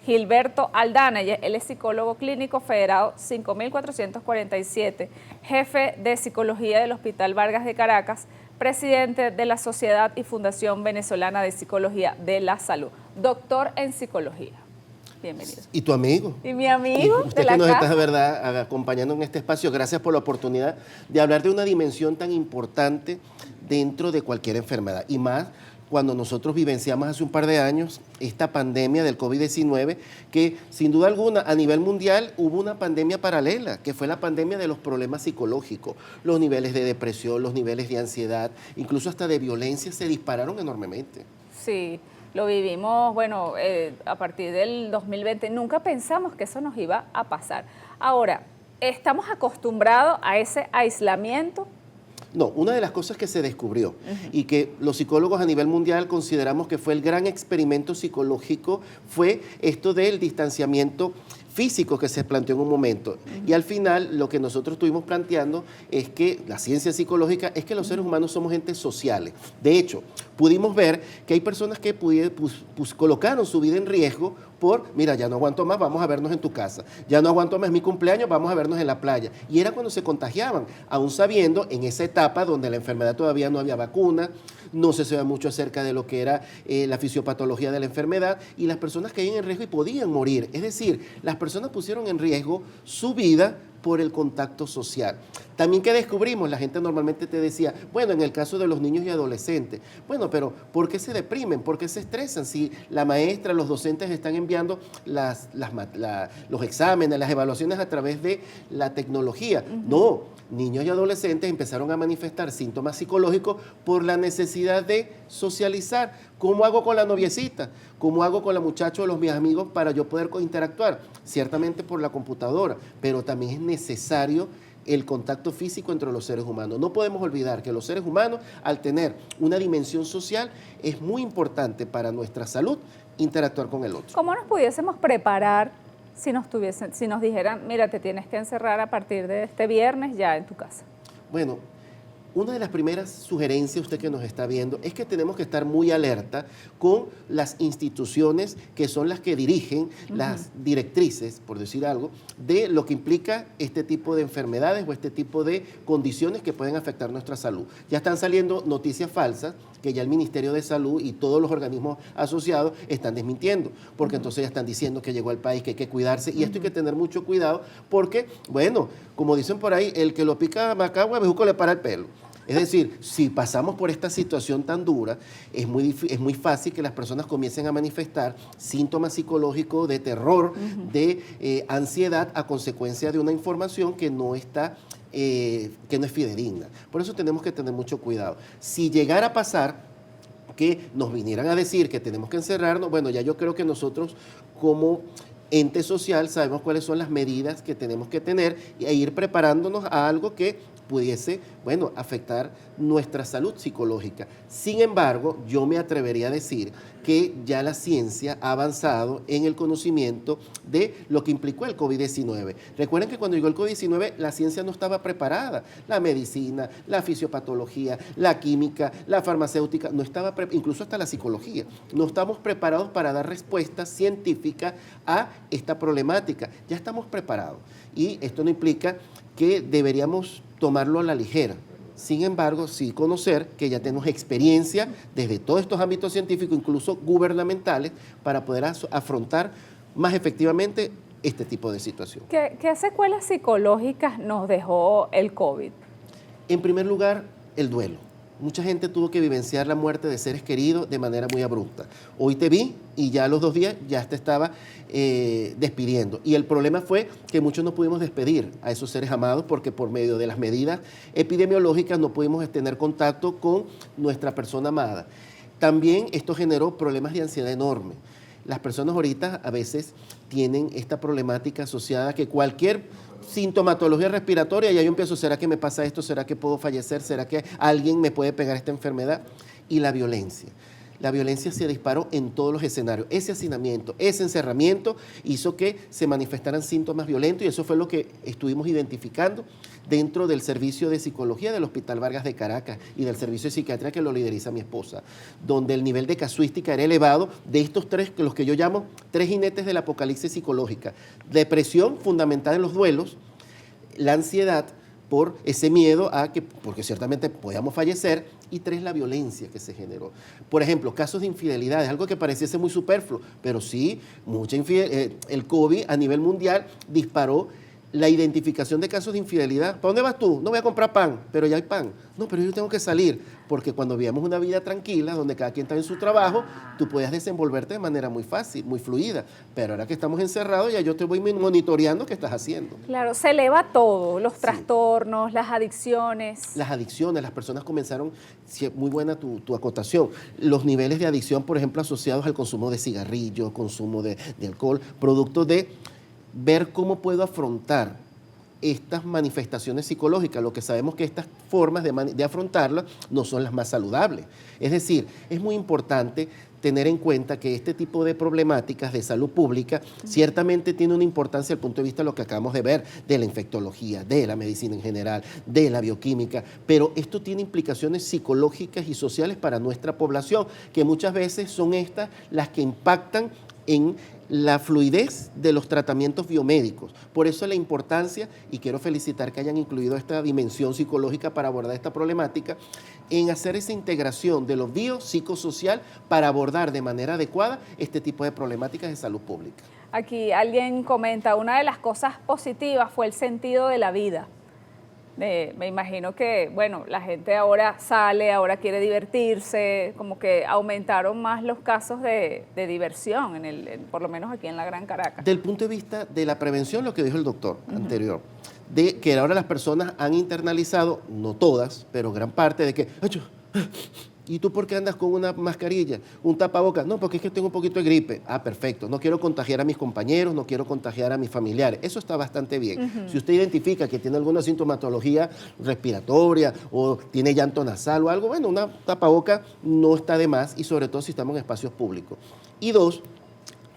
Gilberto Aldana, él es psicólogo clínico federado 5447, jefe de psicología del Hospital Vargas de Caracas, presidente de la Sociedad y Fundación Venezolana de Psicología de la Salud, doctor en psicología. Bienvenido. Y tu amigo. Y mi amigo usted de la que nos casa. está, verdad, acompañando en este espacio. Gracias por la oportunidad de hablar de una dimensión tan importante dentro de cualquier enfermedad. Y más cuando nosotros vivenciamos hace un par de años esta pandemia del COVID-19, que sin duda alguna a nivel mundial hubo una pandemia paralela, que fue la pandemia de los problemas psicológicos. Los niveles de depresión, los niveles de ansiedad, incluso hasta de violencia se dispararon enormemente. Sí, lo vivimos, bueno, a partir del 2020. Nunca pensamos que eso nos iba a pasar. Ahora, ¿estamos acostumbrados a ese aislamiento? No, una de las cosas que se descubrió y que los psicólogos a nivel mundial consideramos que fue el gran experimento psicológico fue esto del distanciamiento físico que se planteó en un momento. Y al final lo que nosotros estuvimos planteando es que la ciencia psicológica es que los seres humanos somos entes sociales. De hecho, pudimos ver que hay personas que colocaron su vida en riesgo por, mira, ya no aguanto más, vamos a vernos en tu casa. Ya no aguanto más mi cumpleaños, vamos a vernos en la playa. Y era cuando se contagiaban, aún sabiendo en esa etapa donde la enfermedad todavía no había vacuna, no se sabía mucho acerca de lo que era la fisiopatología de la enfermedad y las personas caían en riesgo y podían morir. Es decir, las personas pusieron en riesgo su vida por el contacto social. También que descubrimos, la gente normalmente te decía, bueno, en el caso de los niños y adolescentes, bueno, pero ¿por qué se deprimen? ¿Por qué se estresan? Si la maestra, los docentes están enviando los exámenes, las evaluaciones a través de la tecnología. No, niños y adolescentes empezaron a manifestar síntomas psicológicos por la necesidad de socializar. ¿Cómo hago con la noviecita? ¿Cómo hago con la muchacha o los mis amigos para yo poder interactuar? Ciertamente por la computadora, pero también es necesario el contacto físico entre los seres humanos. No podemos olvidar que los seres humanos, al tener una dimensión social, es muy importante para nuestra salud interactuar con el otro. ¿Cómo nos pudiésemos preparar si nos dijeran, mira, te tienes que encerrar a partir de este viernes ya en tu casa? Bueno, una de las primeras sugerencias, usted que nos está viendo, es que tenemos que estar muy alerta con las instituciones que son las que dirigen las directrices, por decir algo, de lo que implica este tipo de enfermedades o este tipo de condiciones que pueden afectar nuestra salud. Ya están saliendo noticias falsas que ya el Ministerio de Salud y todos los organismos asociados están desmintiendo, porque entonces ya están diciendo que llegó al país, que hay que cuidarse, y esto hay que tener mucho cuidado, porque, bueno, como dicen por ahí, el que lo pica macagua, a bejuco le para el pelo. Es decir, si pasamos por esta situación tan dura, es muy fácil que las personas comiencen a manifestar síntomas psicológicos de terror, de ansiedad a consecuencia de una información que no está, que no es fidedigna. Por eso tenemos que tener mucho cuidado. Si llegara a pasar que nos vinieran a decir que tenemos que encerrarnos, bueno, ya yo creo que nosotros como ente social sabemos cuáles son las medidas que tenemos que tener e ir preparándonos a algo que pudiese, bueno, afectar nuestra salud psicológica. Sin embargo, yo me atrevería a decir que ya la ciencia ha avanzado en el conocimiento de lo que implicó el COVID-19. Recuerden que cuando llegó el COVID-19, la ciencia no estaba preparada. La medicina, la fisiopatología, la química, la farmacéutica, no estaba incluso hasta la psicología. No estamos preparados para dar respuesta científica a esta problemática. Ya estamos preparados. Y esto no implica que deberíamos tomarlo a la ligera. Sin embargo, sí conocer que ya tenemos experiencia desde todos estos ámbitos científicos, incluso gubernamentales, para poder afrontar más efectivamente este tipo de situación. ¿Qué secuelas psicológicas nos dejó el COVID? En primer lugar, el duelo. Mucha gente tuvo que vivenciar la muerte de seres queridos de manera muy abrupta. Hoy te vi y ya a los 2 días ya te estaba despidiendo. Y el problema fue que muchos no pudimos despedir a esos seres amados porque por medio de las medidas epidemiológicas no pudimos tener contacto con nuestra persona amada. También esto generó problemas de ansiedad enormes. Las personas ahorita a veces tienen esta problemática asociada a que cualquier sintomatología respiratoria, ya yo empiezo, ¿será que me pasa esto? ¿Será que puedo fallecer? ¿Será que alguien me puede pegar esta enfermedad? Y la violencia. La violencia se disparó en todos los escenarios. Ese hacinamiento, ese encerramiento hizo que se manifestaran síntomas violentos y eso fue lo que estuvimos identificando dentro del servicio de psicología del Hospital Vargas de Caracas y del servicio de psiquiatría que lo lideriza mi esposa, donde el nivel de casuística era elevado de estos 3, los que yo llamo 3 jinetes de la apocalipsis psicológica. Depresión fundamentada en los duelos, la ansiedad por ese miedo a que, porque ciertamente podíamos fallecer, y 3, la violencia que se generó. Por ejemplo, casos de infidelidad, algo que pareciese muy superfluo, pero sí, el COVID a nivel mundial disparó la identificación de casos de infidelidad. ¿Para dónde vas tú? No voy a comprar pan, pero ya hay pan. No, pero yo tengo que salir, porque cuando vivíamos una vida tranquila, donde cada quien está en su trabajo, tú podías desenvolverte de manera muy fácil, muy fluida. Pero ahora que estamos encerrados, ya yo te voy monitoreando qué estás haciendo. Claro, se eleva todo, los trastornos, las adicciones. Las adicciones, las personas comenzaron, muy buena tu acotación, los niveles de adicción, por ejemplo, asociados al consumo de cigarrillos, consumo de alcohol, producto de ver cómo puedo afrontar estas manifestaciones psicológicas, lo que sabemos que estas formas de afrontarlas no son las más saludables. Es decir, es muy importante tener en cuenta que este tipo de problemáticas de salud pública ciertamente tiene una importancia desde el punto de vista de lo que acabamos de ver, de la infectología, de la medicina en general, de la bioquímica, pero esto tiene implicaciones psicológicas y sociales para nuestra población, que muchas veces son estas las que impactan en la fluidez de los tratamientos biomédicos. Por eso la importancia, y quiero felicitar que hayan incluido esta dimensión psicológica para abordar esta problemática, en hacer esa integración de lo biopsicosocial para abordar de manera adecuada este tipo de problemáticas de salud pública. Aquí alguien comenta, una de las cosas positivas fue el sentido de la vida. Me imagino que, bueno, la gente ahora sale, ahora quiere divertirse, como que aumentaron más los casos de diversión, por lo menos aquí en la Gran Caracas. Del punto de vista de la prevención, lo que dijo el doctor anterior, de que ahora las personas han internalizado, no todas, pero gran parte de que, ¿y tú por qué andas con una mascarilla, un tapabocas? No, porque es que tengo un poquito de gripe. Ah, perfecto. No quiero contagiar a mis compañeros, no quiero contagiar a mis familiares. Eso está bastante bien. Si usted identifica que tiene alguna sintomatología respiratoria o tiene llanto nasal o algo, bueno, una tapaboca no está de más y sobre todo si estamos en espacios públicos. Y 2,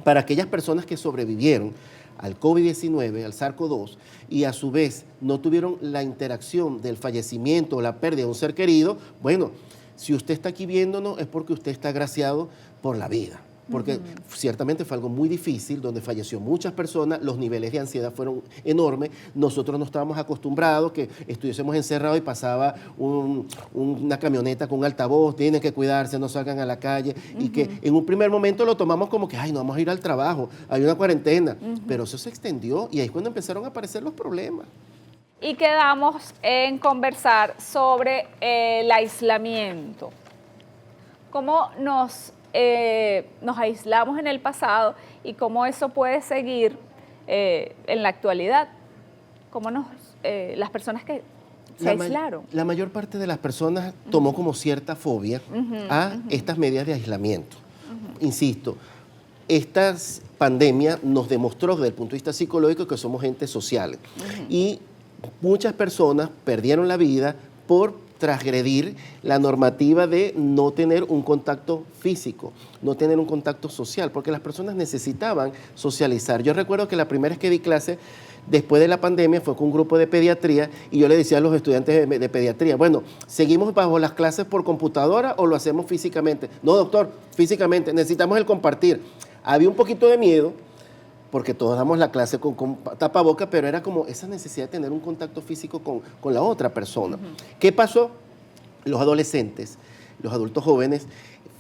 para aquellas personas que sobrevivieron al COVID-19, al SARS-CoV-2, y a su vez no tuvieron la interacción del fallecimiento o la pérdida de un ser querido, bueno, si usted está aquí viéndonos es porque usted está agraciado por la vida, porque ciertamente fue algo muy difícil, donde falleció muchas personas, los niveles de ansiedad fueron enormes, nosotros no estábamos acostumbrados que estuviésemos encerrados y pasaba una camioneta con un altavoz, tienen que cuidarse, no salgan a la calle, y que en un primer momento lo tomamos como que, ay, no vamos a ir al trabajo, hay una cuarentena, pero eso se extendió y ahí es cuando empezaron a aparecer los problemas. Y quedamos en conversar sobre el aislamiento. ¿Cómo nos aislamos en el pasado y cómo eso puede seguir en la actualidad? ¿Cómo las personas que se aislaron? La mayor parte de las personas tomó como cierta fobia a estas medidas de aislamiento. Insisto, esta pandemia nos demostró desde el punto de vista psicológico que somos entes sociales. Y muchas personas perdieron la vida por transgredir la normativa de no tener un contacto físico, no tener un contacto social, porque las personas necesitaban socializar. Yo recuerdo que la primera vez que di clase después de la pandemia fue con un grupo de pediatría y yo le decía a los estudiantes de pediatría, bueno, ¿seguimos bajo las clases por computadora o lo hacemos físicamente? No, doctor, físicamente, necesitamos el compartir. Había un poquito de miedo, porque todos damos la clase con tapaboca, pero era como esa necesidad de tener un contacto físico con la otra persona. ¿Qué pasó? Los adolescentes, los adultos jóvenes,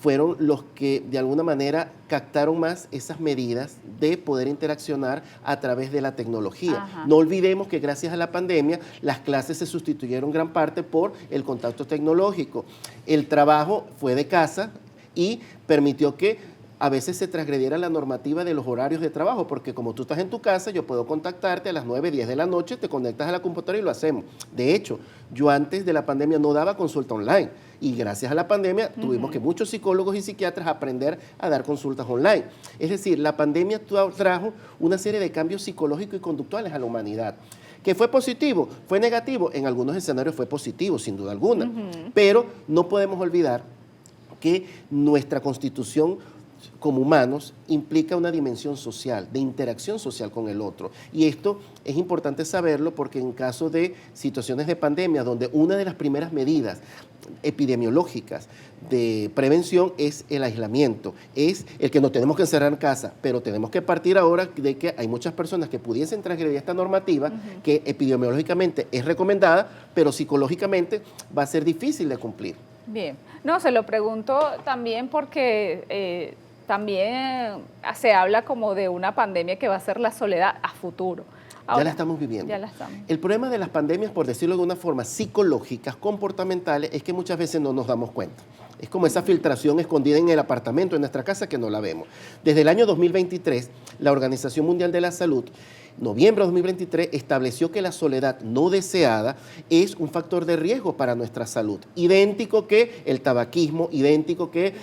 fueron los que de alguna manera captaron más esas medidas de poder interaccionar a través de la tecnología. Ajá. No olvidemos que gracias a la pandemia las clases se sustituyeron gran parte por el contacto tecnológico. El trabajo fue de casa y permitió que a veces se transgrediera la normativa de los horarios de trabajo, porque como tú estás en tu casa, yo puedo contactarte a las 9, 10 de la noche, te conectas a la computadora y lo hacemos. De hecho, yo antes de la pandemia no daba consulta online y gracias a la pandemia tuvimos que muchos psicólogos y psiquiatras aprender a dar consultas online. Es decir, la pandemia trajo una serie de cambios psicológicos y conductuales a la humanidad. ¿Que fue positivo? ¿Fue negativo? En algunos escenarios fue positivo, sin duda alguna. Pero no podemos olvidar que nuestra Constitución como humanos implica una dimensión social, de interacción social con el otro. Y esto es importante saberlo porque en caso de situaciones de pandemia, donde una de las primeras medidas epidemiológicas de prevención es el aislamiento, es el que nos tenemos que encerrar en casa, pero tenemos que partir ahora de que hay muchas personas que pudiesen transgredir esta normativa, que epidemiológicamente es recomendada, pero psicológicamente va a ser difícil de cumplir. Bien, no, se lo pregunto también porque también se habla como de una pandemia que va a ser la soledad a futuro. Ahora, ya la estamos viviendo. Ya la estamos. El problema de las pandemias, por decirlo de una forma, psicológicas, comportamentales, es que muchas veces no nos damos cuenta. Es como esa filtración escondida en el apartamento, en nuestra casa, que no la vemos. Desde el año 2023, la Organización Mundial de la Salud, noviembre de 2023, estableció que la soledad no deseada es un factor de riesgo para nuestra salud, idéntico que el tabaquismo, idéntico que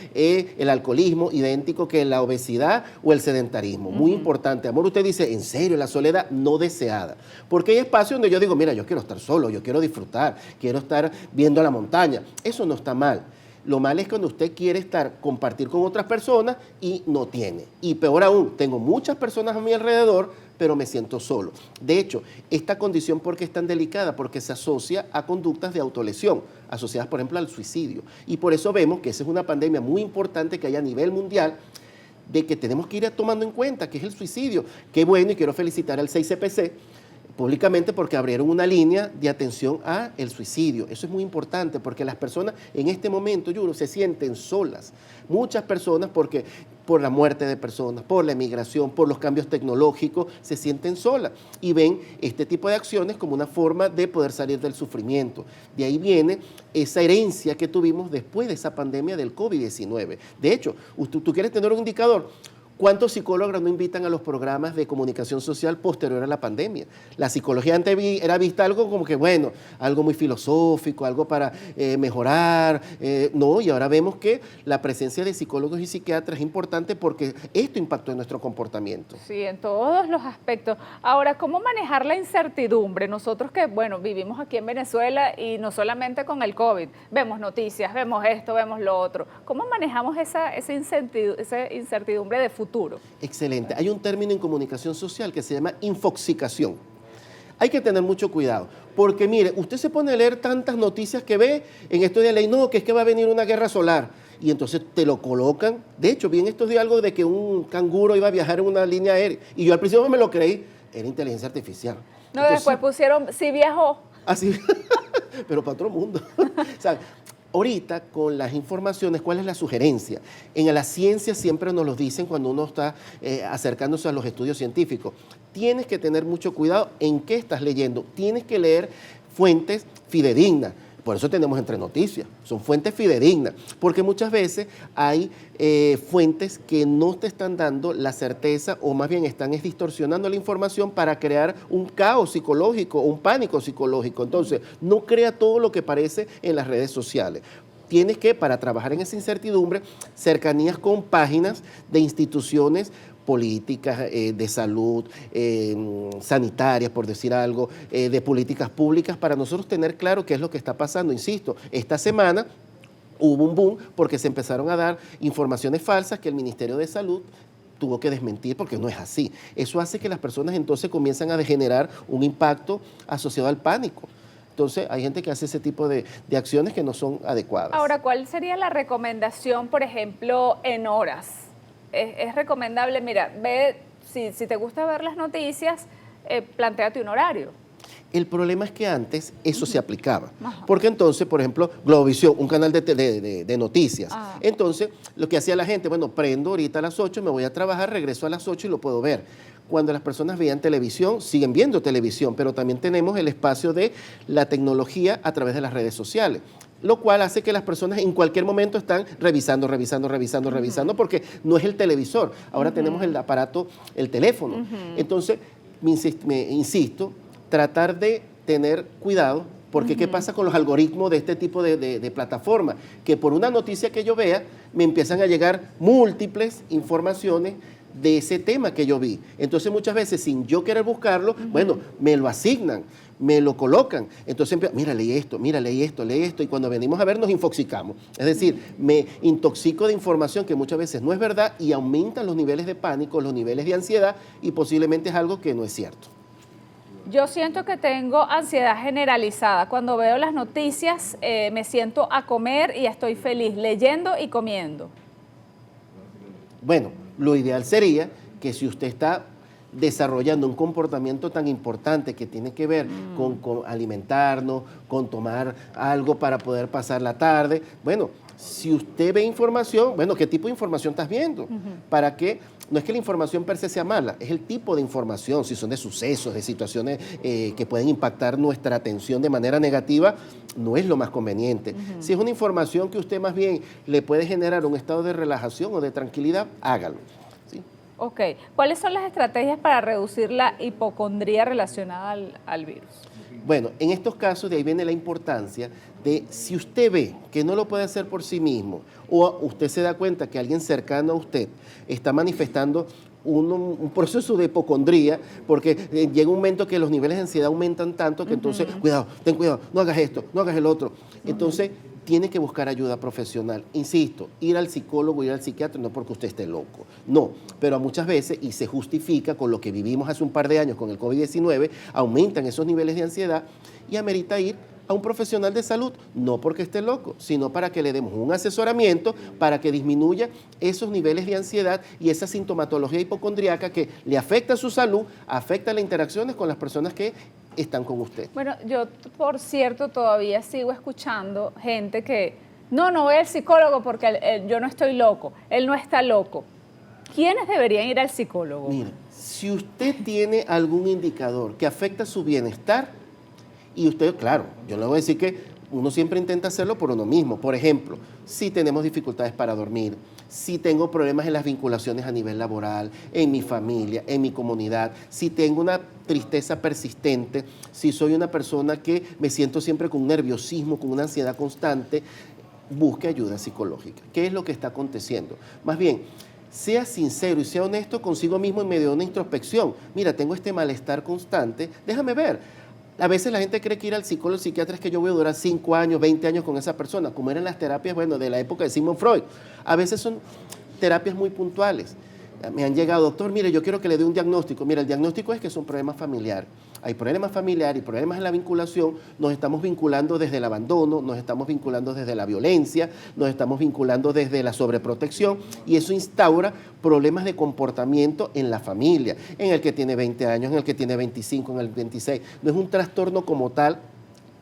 el alcoholismo, idéntico que la obesidad o el sedentarismo. Muy importante. Amor, usted dice, en serio, la soledad no deseada. Porque hay espacios donde yo digo, mira, yo quiero estar solo, yo quiero disfrutar, quiero estar viendo la montaña. Eso no está mal. Lo malo es cuando usted quiere compartir con otras personas y no tiene. Y peor aún, tengo muchas personas a mi alrededor, pero me siento solo. De hecho, esta condición, ¿por qué es tan delicada? Porque se asocia a conductas de autolesión, asociadas, por ejemplo, al suicidio. Y por eso vemos que esa es una pandemia muy importante que hay a nivel mundial, de que tenemos que ir tomando en cuenta, que es el suicidio. Qué bueno, y quiero felicitar al 6CPC, públicamente, porque abrieron una línea de atención a el suicidio. Eso es muy importante porque las personas en este momento, Yuro, se sienten solas. Muchas personas, porque por la muerte de personas, por la emigración, por los cambios tecnológicos, se sienten solas y ven este tipo de acciones como una forma de poder salir del sufrimiento. De ahí viene esa herencia que tuvimos después de esa pandemia del COVID-19. De hecho, tú quieres tener un indicador. ¿Cuántos psicólogos no invitan a los programas de comunicación social posterior a la pandemia? La psicología antes era vista algo como que, bueno, algo muy filosófico, algo para mejorar. No, y ahora vemos que la presencia de psicólogos y psiquiatras es importante porque esto impactó en nuestro comportamiento. Sí, en todos los aspectos. Ahora, ¿cómo manejar la incertidumbre? Nosotros que, bueno, vivimos aquí en Venezuela y no solamente con el COVID, vemos noticias, vemos esto, vemos lo otro. ¿Cómo manejamos esa incertidumbre de futuro? Excelente. Hay un término en comunicación social que se llama infoxicación. Hay que tener mucho cuidado, porque mire, usted se pone a leer tantas noticias que ve en esto de ley, no, que es que va a venir una guerra solar, y entonces te lo colocan. De hecho, vi en estos días algo de que un canguro iba a viajar en una línea aérea, y yo al principio me lo creí, era inteligencia artificial. No, Entonces, después pusieron, sí viajó. Así, pero para otro mundo. O sea, ahorita, con las informaciones, ¿cuál es la sugerencia? En la ciencia siempre nos lo dicen cuando uno está acercándose a los estudios científicos. Tienes que tener mucho cuidado en qué estás leyendo. Tienes que leer fuentes fidedignas. Por eso tenemos Entre Noticias, son fuentes fidedignas, porque muchas veces hay fuentes que no te están dando la certeza o más bien están distorsionando la información para crear un caos psicológico o un pánico psicológico. Entonces, no crea todo lo que parece en las redes sociales. Tienes que, para trabajar en esa incertidumbre, cercanías con páginas de instituciones políticas de salud, sanitarias, por decir algo, de políticas públicas, para nosotros tener claro qué es lo que está pasando. Insisto, esta semana hubo un boom porque se empezaron a dar informaciones falsas que el Ministerio de Salud tuvo que desmentir porque no es así. Eso hace que las personas entonces comiencen a generar un impacto asociado al pánico. Entonces, hay gente que hace ese tipo de acciones que no son adecuadas. Ahora, ¿cuál sería la recomendación, por ejemplo, en horas? Es recomendable, mira, ve, si te gusta ver las noticias, plantéate un horario. El problema es que antes eso se aplicaba. Porque entonces, por ejemplo, Globovisión, un canal de noticias. Entonces, lo que hacía la gente, bueno, prendo ahorita a las 8, me voy a trabajar, regreso a las 8 y lo puedo ver. Cuando las personas veían televisión, siguen viendo televisión, pero también tenemos el espacio de la tecnología a través de las redes sociales, lo cual hace que las personas en cualquier momento están revisando, porque no es el televisor, ahora tenemos el aparato, el teléfono. Entonces, me insisto, tratar de tener cuidado, porque ¿qué pasa con los algoritmos de este tipo de plataformas? Que por una noticia que yo vea, me empiezan a llegar múltiples informaciones de ese tema que yo vi. Entonces muchas veces sin yo querer buscarlo, bueno, me lo asignan, me lo colocan. Entonces, mira, leí esto, y cuando venimos a ver nos infoxicamos. Es decir, me intoxico de información que muchas veces no es verdad y aumentan los niveles de pánico, los niveles de ansiedad y posiblemente es algo que no es cierto. Yo siento que tengo ansiedad generalizada. Cuando veo las noticias me siento a comer y estoy feliz leyendo y comiendo. Bueno, lo ideal sería que si usted está desarrollando un comportamiento tan importante que tiene que ver con alimentarnos, con tomar algo para poder pasar la tarde, bueno, si usted ve información, bueno, ¿qué tipo de información estás viendo? Para que, no es que la información per se sea mala, es el tipo de información, si son de sucesos, de situaciones que pueden impactar nuestra atención de manera negativa, no es lo más conveniente. Si es una información que usted más bien le puede generar un estado de relajación o de tranquilidad, hágalo. ¿Sí? Ok. ¿Cuáles son las estrategias para reducir la hipocondría relacionada al virus? Bueno, en estos casos de ahí viene la importancia de si usted ve que no lo puede hacer por sí mismo o usted se da cuenta que alguien cercano a usted está manifestando un proceso de hipocondría, porque llega un momento que los niveles de ansiedad aumentan tanto que entonces, cuidado, ten cuidado, no hagas esto, no hagas el otro. Entonces, tiene que buscar ayuda profesional. Insisto, ir al psicólogo, ir al psiquiatra, no porque usted esté loco, no, pero muchas veces, y se justifica con lo que vivimos hace un par de años con el COVID-19, aumentan esos niveles de ansiedad y amerita ir a un profesional de salud, no porque esté loco, sino para que le demos un asesoramiento para que disminuya esos niveles de ansiedad y esa sintomatología hipocondríaca que le afecta a su salud, afecta las interacciones con las personas que están con usted. Bueno, yo, por cierto, todavía sigo escuchando gente que, no voy al psicólogo porque yo no estoy loco, él no está loco. ¿Quiénes deberían ir al psicólogo? Mire, si usted tiene algún indicador que afecta su bienestar, y usted, claro, yo le voy a decir que uno siempre intenta hacerlo por uno mismo. Por ejemplo, si tenemos dificultades para dormir, si tengo problemas en las vinculaciones a nivel laboral, en mi familia, en mi comunidad, si tengo una tristeza persistente, si soy una persona que me siento siempre con un nerviosismo, con una ansiedad constante, busque ayuda psicológica. ¿Qué es lo que está aconteciendo? Más bien, sea sincero y sea honesto consigo mismo en medio de una introspección. Mira, tengo este malestar constante, déjame ver. A veces la gente cree que ir al psicólogo o psiquiatra es que yo voy a durar 5 años, 20 años con esa persona, como eran las terapias, bueno, de la época de Sigmund Freud. A veces son terapias muy puntuales. Me han llegado, doctor, mire, yo quiero que le dé un diagnóstico. Mira, el diagnóstico es que son problemas familiares. Hay problemas familiares y problemas en la vinculación. Nos estamos vinculando desde el abandono, nos estamos vinculando desde la violencia, nos estamos vinculando desde la sobreprotección y eso instaura problemas de comportamiento en la familia, en el que tiene 20 años, en el que tiene 25, en el 26. No es un trastorno como tal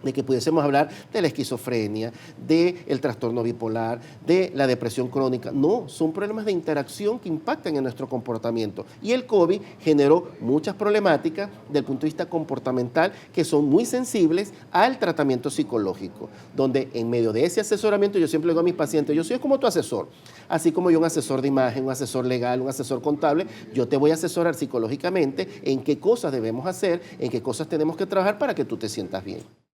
de que pudiésemos hablar de la esquizofrenia, del trastorno bipolar, de la depresión crónica. No, son problemas de interacción que impactan en nuestro comportamiento. Y el COVID generó muchas problemáticas del punto de vista comportamental que son muy sensibles al tratamiento psicológico, donde en medio de ese asesoramiento yo siempre le digo a mis pacientes, yo soy como tu asesor, así como yo un asesor de imagen, un asesor legal, un asesor contable, yo te voy a asesorar psicológicamente en qué cosas debemos hacer, en qué cosas tenemos que trabajar para que tú te sientas bien.